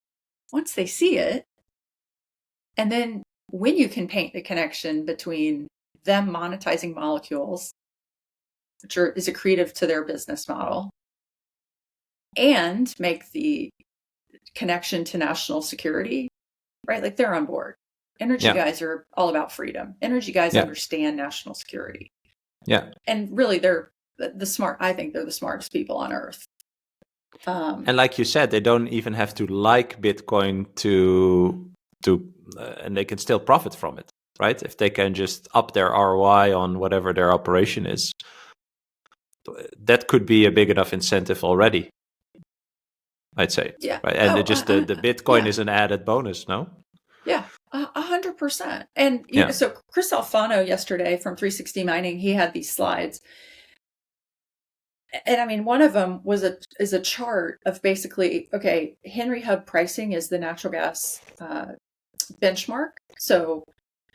once they see it, and then when you can paint the connection between them monetizing molecules, which is accretive to their business model, and make the connection to national security, right? Like they're on board. Energy guys are all about freedom. Energy guys understand national security. Yeah. And really they're I think they're the smartest people on earth. And like you said, they don't even have to like Bitcoin to and they can still profit from it, right? If they can just up their ROI on whatever their operation is, that could be a big enough incentive already, I'd say. Yeah. Right? And the Bitcoin is an added bonus, no? Yeah, 100%. And you know, so Chris Alfano yesterday from 360 Mining, he had these slides. And I mean, one of them is a chart of basically, okay, Henry Hub pricing is the natural gas benchmark. So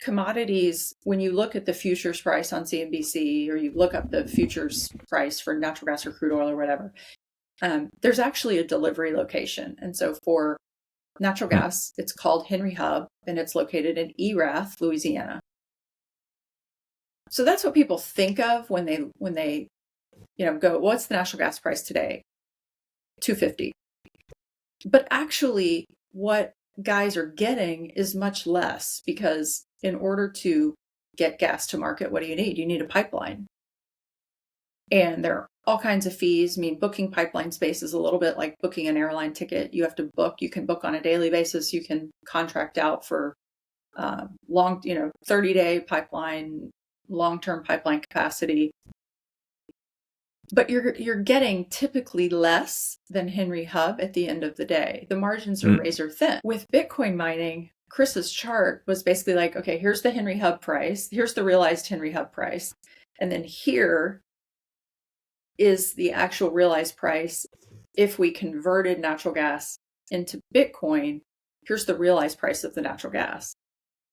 commodities, when you look at the futures price on CNBC or you look up the futures price for natural gas or crude oil or whatever, there's actually a delivery location. And so for natural gas, it's called Henry Hub and it's located in Erath, Louisiana. So that's what people think of when they go, what's the natural gas price today? $2.50. But actually what guys are getting is much less, because in order to get gas to market, what do you need? You need a pipeline. And there are all kinds of fees. I mean, booking pipeline space is a little bit like booking an airline ticket. You have to book. You can book on a daily basis. You can contract out for long, 30-day pipeline, long-term pipeline capacity. But you're getting typically less than Henry Hub at the end of the day. The margins are razor thin. With Bitcoin mining, Chris's chart was basically like, okay, here's the Henry Hub price. Here's the realized Henry Hub price. And then here is the actual realized price. If we converted natural gas into Bitcoin, here's the realized price of the natural gas.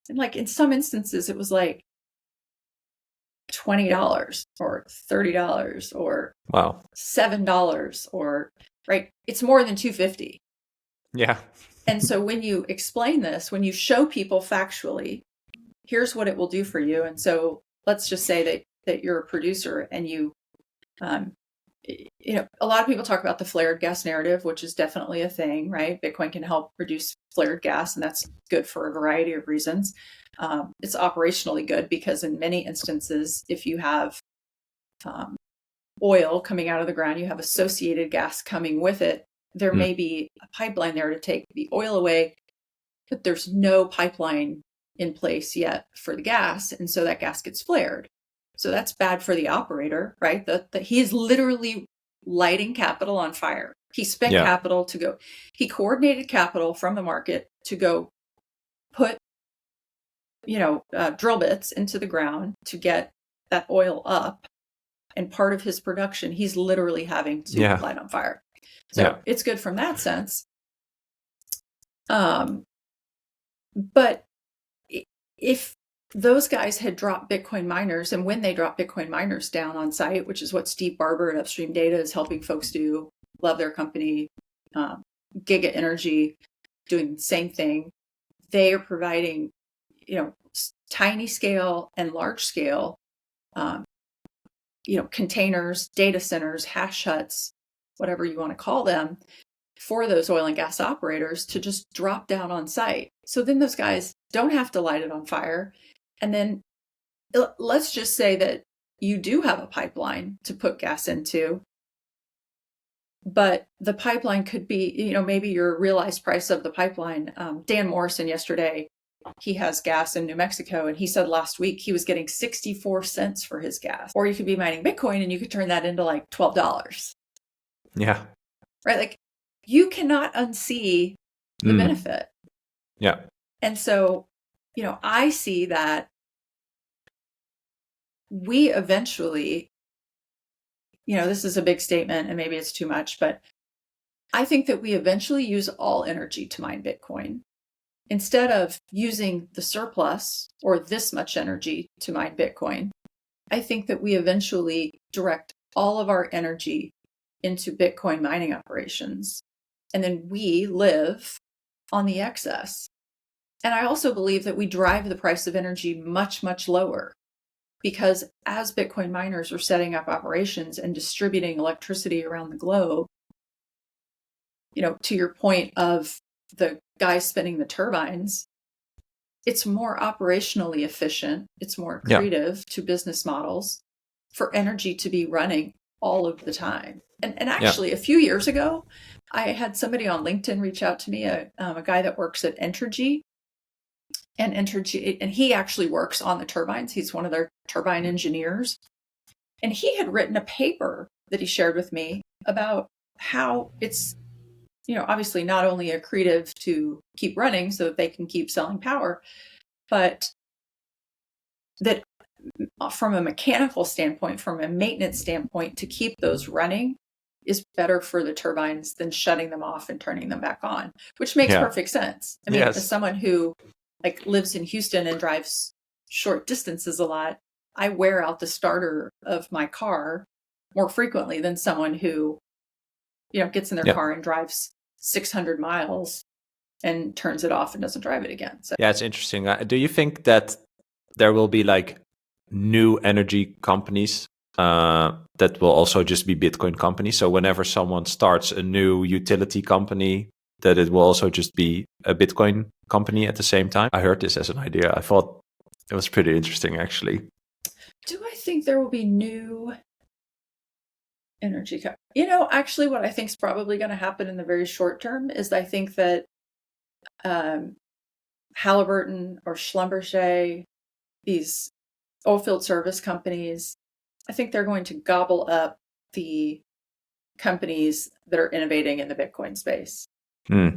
And like in some instances, it was like $20 or $30 or $7 or right. It's more than $2.50. Yeah. And so when you explain this, when you show people factually, here's what it will do for you. And so let's just say that you're a producer and you, a lot of people talk about the flared gas narrative, which is definitely a thing, right? Bitcoin can help reduce flared gas, and that's good for a variety of reasons. It's operationally good because in many instances, if you have oil coming out of the ground, you have associated gas coming with it. There may be a pipeline there to take the oil away, but there's no pipeline in place yet for the gas. And so that gas gets flared. So that's bad for the operator, right? That he is literally lighting capital on fire. He spent capital to go, he coordinated capital from the market to go put, drill bits into the ground to get that oil up. And part of his production, he's literally having to light on fire. So it's good from that sense. But if those guys had dropped Bitcoin miners, and when they drop Bitcoin miners down on site, which is what Steve Barber at Upstream Data is helping folks do, love their company, Giga Energy, doing the same thing. They are providing, tiny scale and large scale, containers, data centers, hash huts, whatever you want to call them, for those oil and gas operators to just drop down on site. So then those guys don't have to light it on fire. And then let's just say that you do have a pipeline to put gas into, but the pipeline could be, maybe your realized price of the pipeline. Dan Morrison yesterday, he has gas in New Mexico, and he said last week he was getting 64 cents for his gas. Or you could be mining Bitcoin and you could turn that into like $12. Yeah. Right? Like you cannot unsee the benefit. Yeah. And so, I see that we eventually, this is a big statement and maybe it's too much, but I think that we eventually use all energy to mine Bitcoin. Instead of using the surplus or this much energy to mine Bitcoin, I think that we eventually direct all of our energy into Bitcoin mining operations. And then we live on the excess. And I also believe that we drive the price of energy much, much lower, because as Bitcoin miners are setting up operations and distributing electricity around the globe, to your point of the guys spinning the turbines, it's more operationally efficient. It's more accretive to business models for energy to be running all of the time. And actually, a few years ago, I had somebody on LinkedIn reach out to me, a guy that works at Entergy. And he actually works on the turbines. He's one of their turbine engineers. And he had written a paper that he shared with me about how it's, obviously not only accretive to keep running so that they can keep selling power, but that from a mechanical standpoint, from a maintenance standpoint, to keep those running is better for the turbines than shutting them off and turning them back on, which makes perfect sense. I mean, as someone who lives in Houston and drives short distances a lot, I wear out the starter of my car more frequently than someone who, gets in their car and drives 600 miles and turns it off and doesn't drive it again. So it's interesting. Do you think that there will be new energy companies that will also just be Bitcoin companies? So whenever someone starts a new utility company, that it will also just be a Bitcoin company at the same time? I heard this as an idea. I thought it was pretty interesting, actually. Do I think there will be new energy? Actually, what I think is probably going to happen in the very short term is I think that Halliburton or Schlumberger, these oilfield service companies, I think they're going to gobble up the companies that are innovating in the Bitcoin space. Right?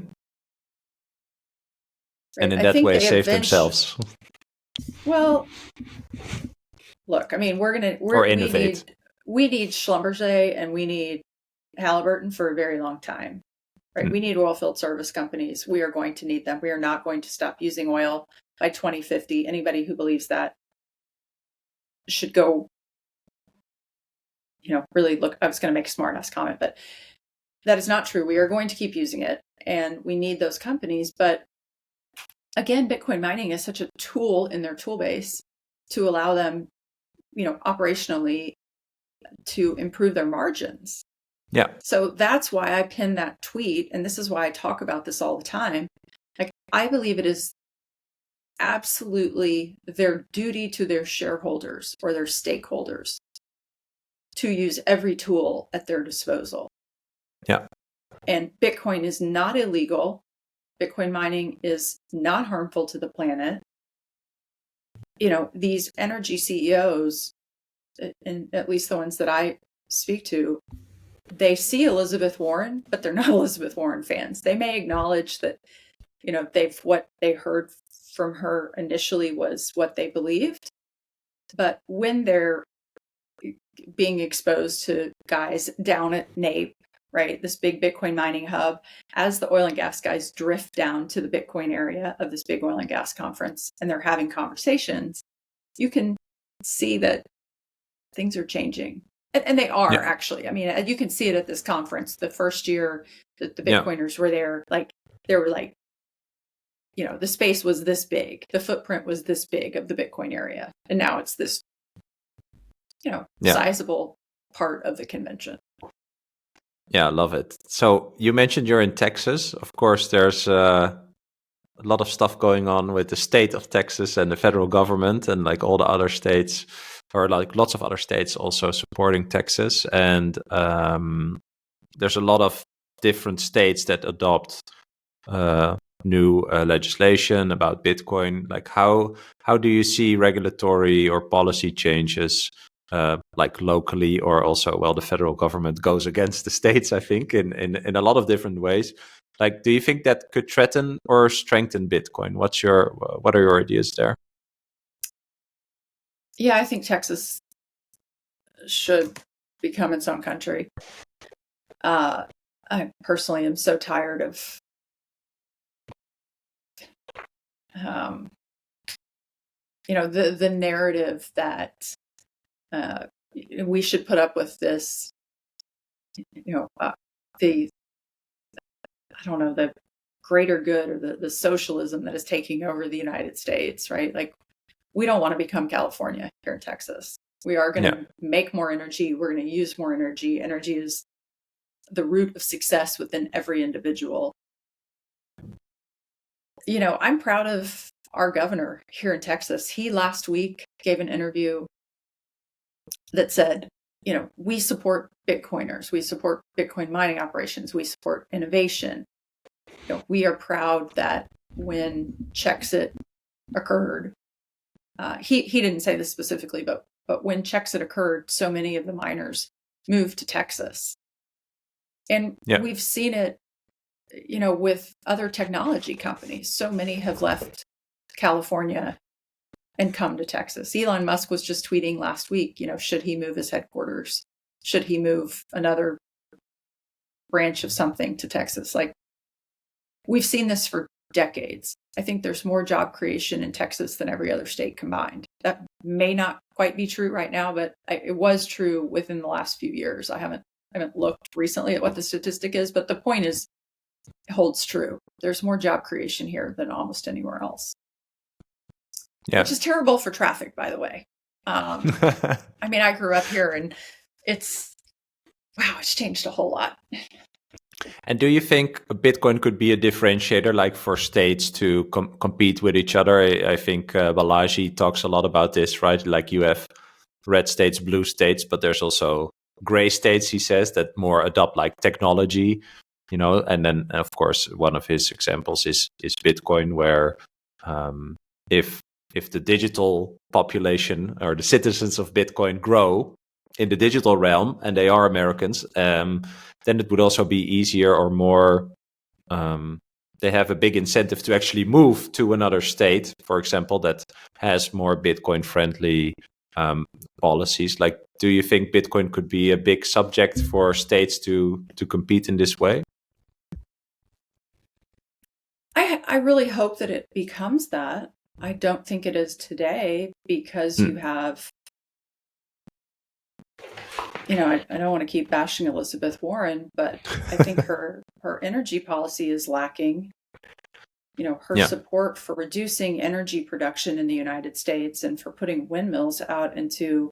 And in that way save themselves. Well, look, I mean, we need Schlumberger and we need Halliburton for a very long time, right? We need oilfield service companies. We are going to need them. We are not going to stop using oil by 2050. Anybody who believes that should go, really look. I was going to make a smart ass comment, but that is not true. We are going to keep using it and we need those companies. But again, Bitcoin mining is such a tool in their tool base to allow them, operationally to improve their margins. Yeah. So that's why I pinned that tweet. And this is why I talk about this all the time. I believe it is absolutely their duty to their shareholders or their stakeholders to use every tool at their disposal. Yeah. And Bitcoin is not illegal. Bitcoin mining is not harmful to the planet. These energy CEOs, and at least the ones that I speak to, they see Elizabeth Warren, but they're not Elizabeth Warren fans. They may acknowledge that, what they heard from her initially was what they believed. But when they're being exposed to guys down at NAPE, right, this big Bitcoin mining hub, as the oil and gas guys drift down to the Bitcoin area of this big oil and gas conference, and they're having conversations, you can see that things are changing. And they are actually. I mean, you can see it at this conference. The first year that the Bitcoiners were there, they were the space was this big. The footprint was this big of the Bitcoin area. And now it's this, sizable part of the convention. Yeah, I love it. So you mentioned you're in Texas. Of course, there's a lot of stuff going on with the state of Texas and the federal government and all the other states, or lots of other states also supporting Texas. And there's a lot of different states that adopt new legislation about Bitcoin. How do you see regulatory or policy changes locally, or also, the federal government goes against the states, I think, in a lot of different ways. Do you think that could threaten or strengthen Bitcoin? What are your ideas there? Yeah, I think Texas should become its own country. I personally am so tired of the narrative that we should put up with this, the greater good or the socialism that is taking over the United States, right? Like, we don't want to become California here in Texas. We are going to make more energy. We're going to use more energy. Energy is the root of success within every individual. I'm proud of our governor here in Texas. He last week gave an interview that said, we support Bitcoiners. We support Bitcoin mining operations. We support innovation. We are proud that when Czechsit occurred, he didn't say this specifically, but when Czechsit occurred, so many of the miners moved to Texas. And we've seen it, with other technology companies. So many have left California and come to Texas. Elon Musk was just tweeting last week, should he move his headquarters? Should he move another branch of something to Texas? Like, we've seen this for decades. I think there's more job creation in Texas than every other state combined. That may not quite be true right now, but it was true within the last few years. I haven't looked recently at what the statistic is, but the point is, it holds true. There's more job creation here than almost anywhere else. Which is terrible for traffic, by the way. I grew up here, and it's changed a whole lot. And do you think Bitcoin could be a differentiator, like for states to compete with each other? I think Balaji talks a lot about this, right? Like, you have red states, blue states, but there's also gray states, he says, that more adopt like technology, and then of course one of his examples is Bitcoin, where if the digital population or the citizens of Bitcoin grow in the digital realm, and they are Americans, then it would also be easier or more, they have a big incentive to actually move to another state, for example, that has more Bitcoin friendly policies. Like, do you think Bitcoin could be a big subject for states to compete in this way? I really hope that it becomes that. I don't think it is today, because you have, I don't want to keep bashing Elizabeth Warren, but I think her energy policy is lacking. Her support for reducing energy production in the United States and for putting windmills out into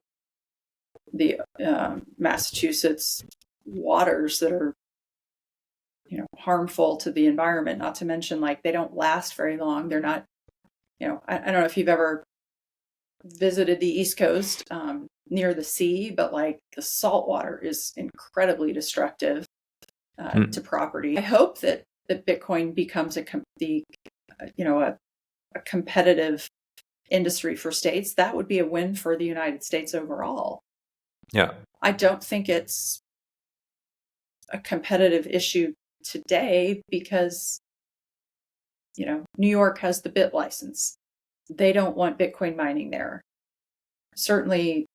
the Massachusetts waters that are, harmful to the environment, not to mention, like, they don't last very long. They're not, I don't know if you've ever visited the East Coast near the sea, but like, the salt water is incredibly destructive to property. I hope that Bitcoin becomes a competitive industry for states. That would be a win for the United States overall. Yeah. I don't think it's a competitive issue today because, New York has the BIT license. They don't want Bitcoin mining there. Certainly,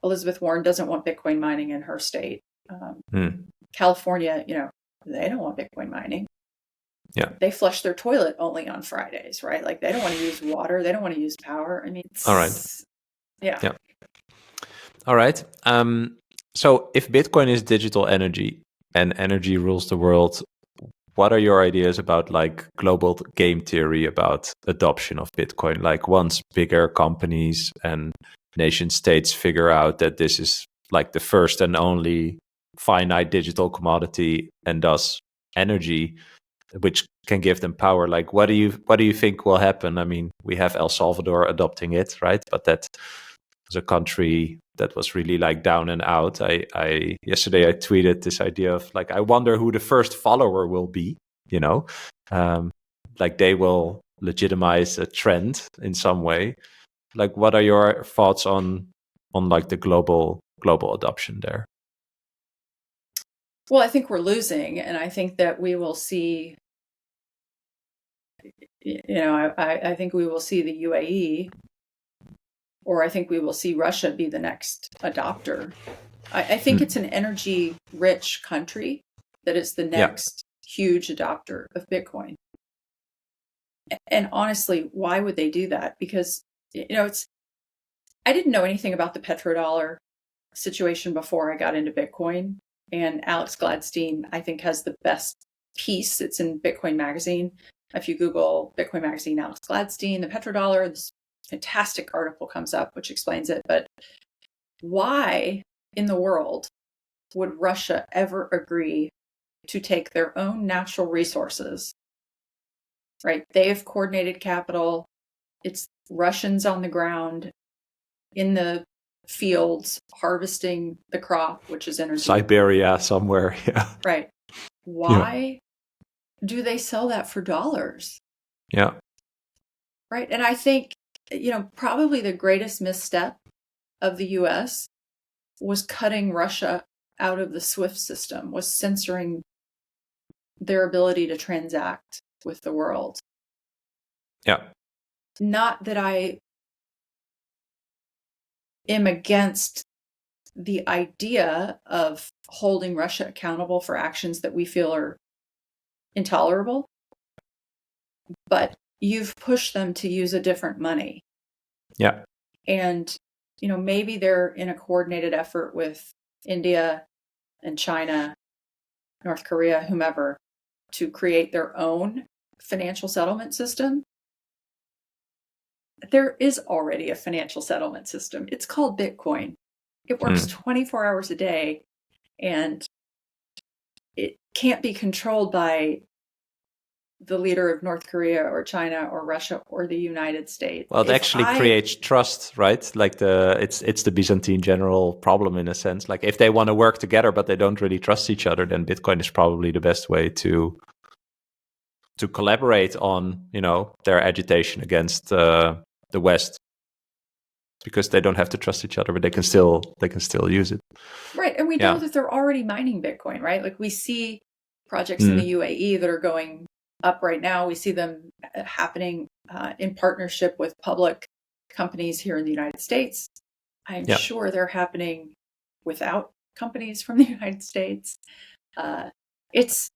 Elizabeth Warren doesn't want Bitcoin mining in her state. California, they don't want Bitcoin mining. Yeah. They flush their toilet only on Fridays, right? Like, they don't want to use water. They don't want to use power. All right. Yeah. All right. So if Bitcoin is digital energy and energy rules the world, what are your ideas about like global game theory about adoption of Bitcoin? Like, once bigger companies and nation states figure out that this is like the first and only finite digital commodity, and thus energy, which can give them power, like, what do you think will happen? I mean, we have El Salvador adopting it, right? But that was a country that was really like down and out. Yesterday I tweeted this idea of like, I wonder who the first follower will be, like they will legitimize a trend in some way. Like, what are your thoughts on like the global adoption there? Well, I think we're losing, and I think that we will see, I think we will see the UAE, or I think we will see Russia be the next adopter. I think it's an energy-rich country. that is the next huge adopter of Bitcoin. And honestly, why would they do that? Because, I didn't know anything about the petrodollar situation before I got into Bitcoin. And Alex Gladstein, I think, has the best piece. It's in Bitcoin Magazine. If you Google Bitcoin Magazine, Alex Gladstein, the petrodollar, this fantastic article comes up which explains it. But why in the world would Russia ever agree to take their own natural resources, right? They have coordinated capital. It's Russians on the ground in the fields harvesting the crop, which is energy. Siberia somewhere, yeah. Right. Why do they sell that for dollars? Yeah. Right. And I think, probably the greatest misstep of the US was cutting Russia out of the SWIFT system, was censoring their ability to transact with the world. Yeah. Not that I am against the idea of holding Russia accountable for actions that we feel are intolerable, but you've pushed them to use a different money. Yeah. And, maybe they're in a coordinated effort with India and China, North Korea, whomever, to create their own financial settlement system. There is already a financial settlement system. It's called Bitcoin. It works 24 hours a day, and it can't be controlled by the leader of North Korea or China or Russia or the United States. Well, it actually creates trust, right? Like it's the Byzantine general problem in a sense. Like if they want to work together but they don't really trust each other, then Bitcoin is probably the best way to collaborate on, their agitation against the West, because they don't have to trust each other, but they can still use it. Right, and we know that they're already mining Bitcoin, right? Like we see projects in the UAE that are going up right now. We see them happening in partnership with public companies here in the United States. I'm sure they're happening without companies from the United States. It's,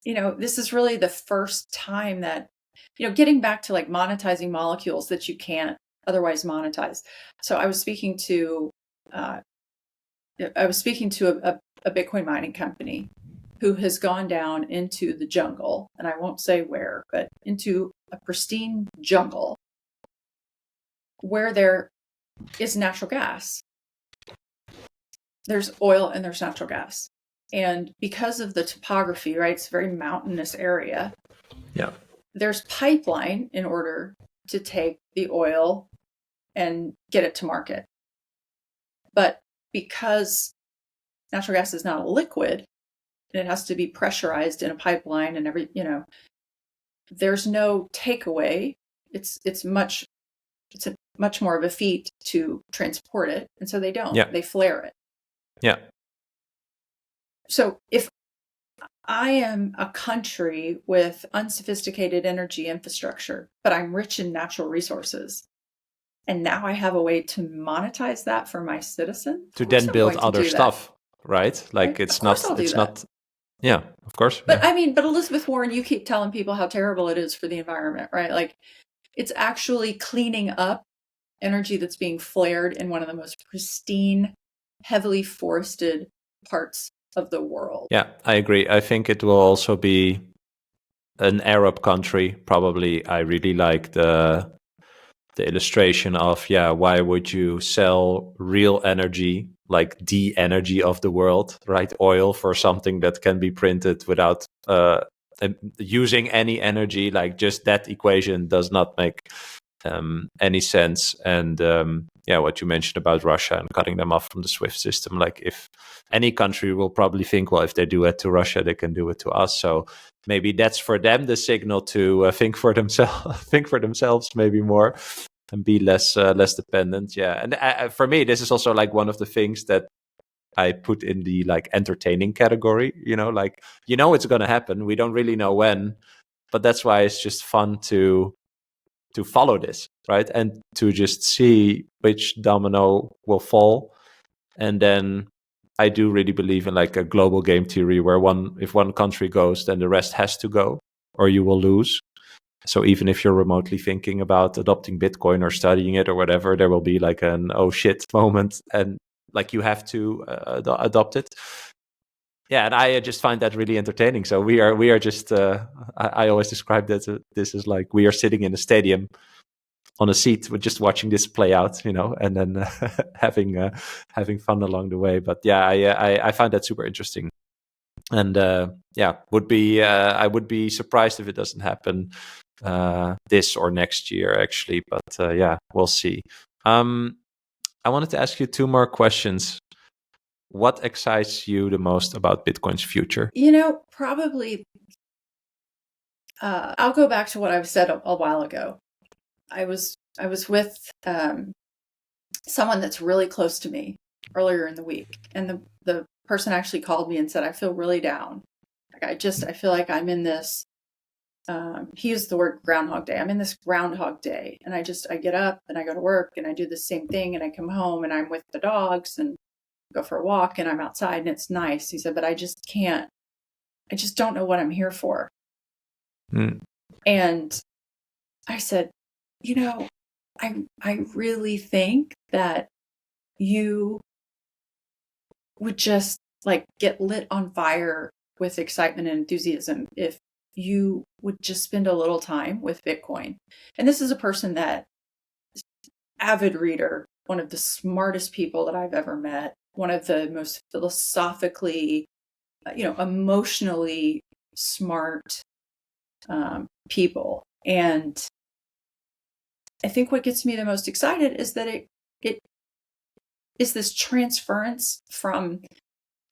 this is really the first time that, getting back to like monetizing molecules that you can't otherwise monetize. So I was speaking to a Bitcoin mining company who has gone down into the jungle, and I won't say where, but into a pristine jungle where there is natural gas. There's oil and there's natural gas. And because of the topography, right, it's a very mountainous area. Yeah. There's pipeline in order to take the oil and get it to market. But because natural gas is not a liquid, and it has to be pressurized in a pipeline and there's no takeaway. It's much more of a feat to transport it. And so they don't, they flare it. Yeah. So if I am a country with unsophisticated energy infrastructure, but I'm rich in natural resources, and now I have a way to monetize that for my citizens, to then build other stuff, right? Like it's not. Yeah, of course. But but Elizabeth Warren, you keep telling people how terrible it is for the environment, right? Like it's actually cleaning up energy that's being flared in one of the most pristine, heavily forested parts of the world. Yeah, I agree. I think it will also be an Arab country. Probably, I really like the illustration of, why would you sell real energy, like the energy of the world, right? Oil, for something that can be printed without using any energy. Like just that equation does not make any sense. And what you mentioned about Russia and cutting them off from the SWIFT system, like if any country will probably think, well, if they do it to Russia, they can do it to us. So maybe that's for them the signal to think for themselves maybe more, and be less dependent. And for me, this is also like one of the things that I put in the like entertaining category. It's going to happen. We don't really know when, but that's why it's just fun to follow this, right? And to just see which domino will fall, and then I do really believe in like a global game theory where if one country goes, then the rest has to go, or you will lose. So even if you're remotely thinking about adopting Bitcoin or studying it or whatever, there will be like an oh shit moment, and like you have to adopt it. Yeah, and I just find that really entertaining. So we are just I always describe that this is like we are sitting in a stadium on a seat, with just watching this play out, and then having fun along the way. But yeah, I find that super interesting. And I would be surprised if it doesn't happen this or next year, actually. But yeah, we'll see. I wanted to ask you two more questions. What excites you the most about Bitcoin's future? Probably I'll go back to what I've said a while ago. I was with someone that's really close to me earlier in the week, and the person actually called me and said, I feel really down. Like I feel like I'm in this, he used the word Groundhog Day. I'm in this Groundhog Day, and I get up and I go to work and I do the same thing, and I come home and I'm with the dogs and go for a walk and I'm outside and it's nice. He said, but I just don't know what I'm here for. And I said, I really think that you would just like get lit on fire with excitement and enthusiasm if you would just spend a little time with Bitcoin. And this is a person that is an avid reader, one of the smartest people that I've ever met, one of the most philosophically, emotionally smart people. And I think what gets me the most excited is that it is this transference from,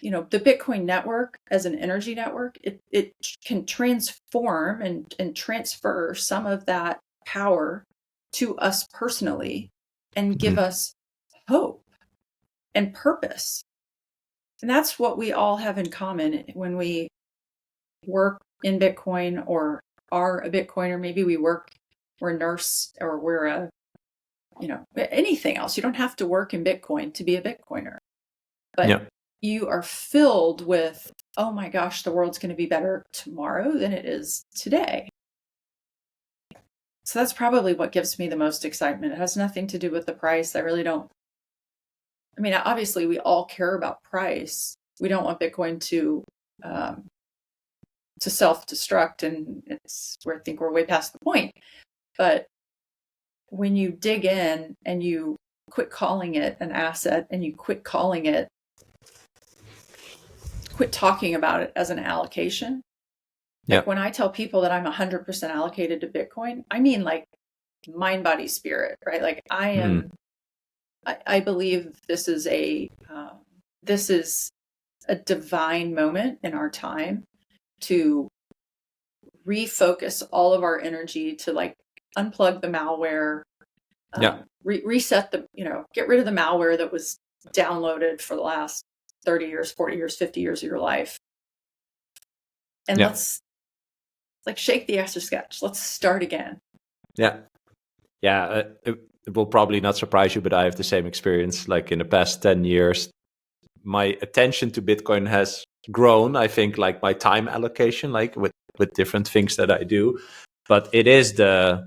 the Bitcoin network as an energy network. It can transform and transfer some of that power to us personally and give us hope and purpose. And that's what we all have in common when we work in Bitcoin or are a Bitcoiner. Maybe we're a nurse, or we're anything else. You don't have to work in Bitcoin to be a Bitcoiner, but you are filled with, oh my gosh, the world's going to be better tomorrow than it is today. So that's probably what gives me the most excitement. It has nothing to do with the price. I really don't. I mean, obviously we all care about price. We don't want Bitcoin to self-destruct, and I think we're way past the point. But when you dig in and you quit calling it an asset, and you quit talking about it as an allocation. Like when I tell people that I'm 100% allocated to Bitcoin, I mean like mind, body, spirit, right? Like I am, I believe this is a divine moment in our time to refocus all of our energy to like unplug the malware, reset get rid of the malware that was downloaded for the last 30 years, 40 years, 50 years of your life. And let's like shake the Etch-a-Sketch. Let's start again. Yeah. It will probably not surprise you, but I have the same experience. Like in the past 10 years, my attention to Bitcoin has grown. I think like my time allocation, like with different things that I do, but it is the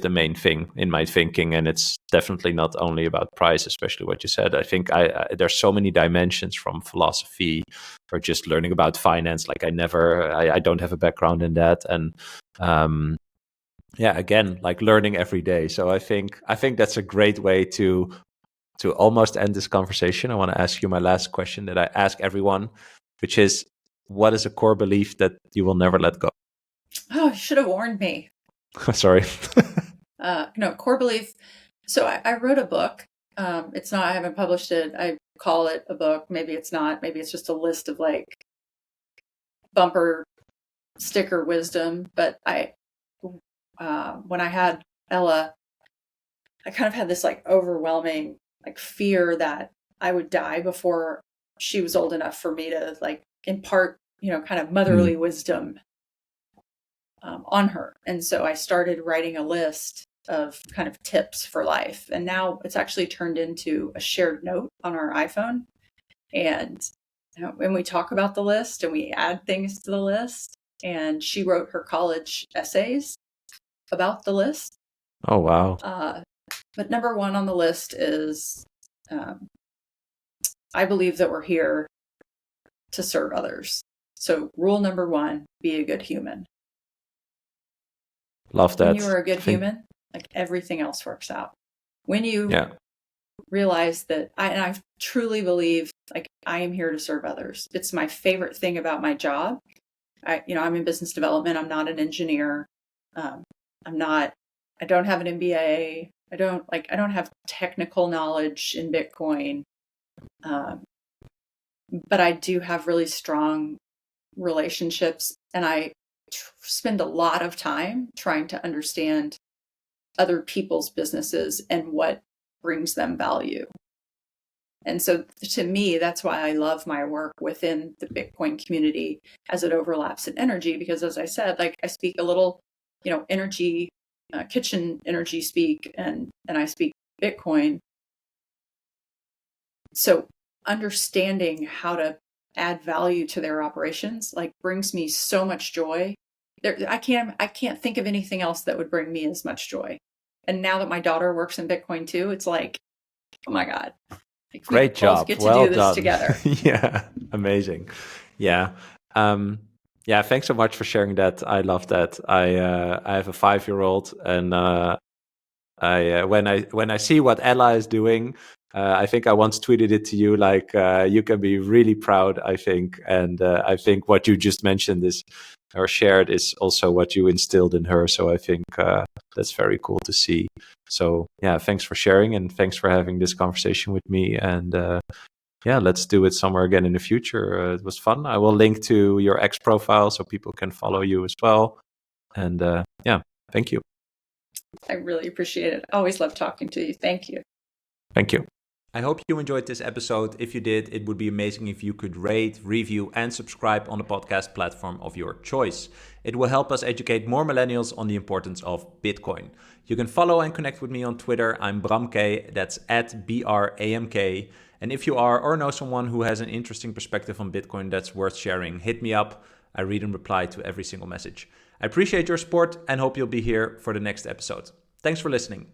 main thing in my thinking, and it's definitely not only about price, especially what you said. I think there's so many dimensions, from philosophy or just learning about finance. Like I don't have a background in that, and again, like learning every day. So I think that's a great way to almost end this conversation. I want to ask you my last question that I ask everyone, which is, what is a core belief that you will never let go? Oh, you should have warned me. Sorry. No, core belief. So I wrote a book. It's not, I haven't published it. I call it a book. Maybe it's not. Maybe it's just a list of like bumper sticker wisdom. But when I had Ella, I kind of had this like overwhelming like fear that I would die before she was old enough for me to like impart, kind of motherly wisdom on her. And so I started writing a list of kind of tips for life. And now it's actually turned into a shared note on our iPhone. And when we talk about the list and we add things to the list, and she wrote her college essays about the list. Oh, wow. But number one on the list is I believe that we're here to serve others. So rule number one, be a good human. Love that. When you are a good human, like everything else works out. When you realize that I truly believe like I am here to serve others. It's my favorite thing about my job. I'm in business development. I'm not an engineer. I don't have an MBA. I don't have technical knowledge in Bitcoin. But I do have really strong relationships, and I spend a lot of time trying to understand other people's businesses and what brings them value. And so to me, that's why I love my work within the Bitcoin community as it overlaps in energy, because as I said, like I speak a little, energy, kitchen energy speak, and I speak Bitcoin. So understanding how to add value to their operations like brings me so much joy. I can't think of anything else that would bring me as much joy. And now that my daughter works in Bitcoin too, it's like, oh my God. Great job. Get to well do this done. Together. Yeah, amazing. Yeah. Thanks so much for sharing that. I love that. I have a 5-year-old, and when I see what Ella is doing, I think I once tweeted it to you, like you can be really proud, I think. And I think what you just mentioned is, or shared, is also what you instilled in her. So I think that's very cool to see. So yeah, thanks for sharing, and thanks for having this conversation with me. And let's do it somewhere again in the future. It was fun. I will link to your X profile so people can follow you as well. And thank you. I really appreciate it. I always love talking to you. Thank you. Thank you. I hope you enjoyed this episode. If you did, it would be amazing if you could rate, review, and subscribe on the podcast platform of your choice. It will help us educate more millennials on the importance of Bitcoin. You can follow and connect with me on Twitter. I'm Bramk, that's at BRAMK. And if you are or know someone who has an interesting perspective on Bitcoin that's worth sharing, hit me up. I read and reply to every single message. I appreciate your support and hope you'll be here for the next episode. Thanks for listening.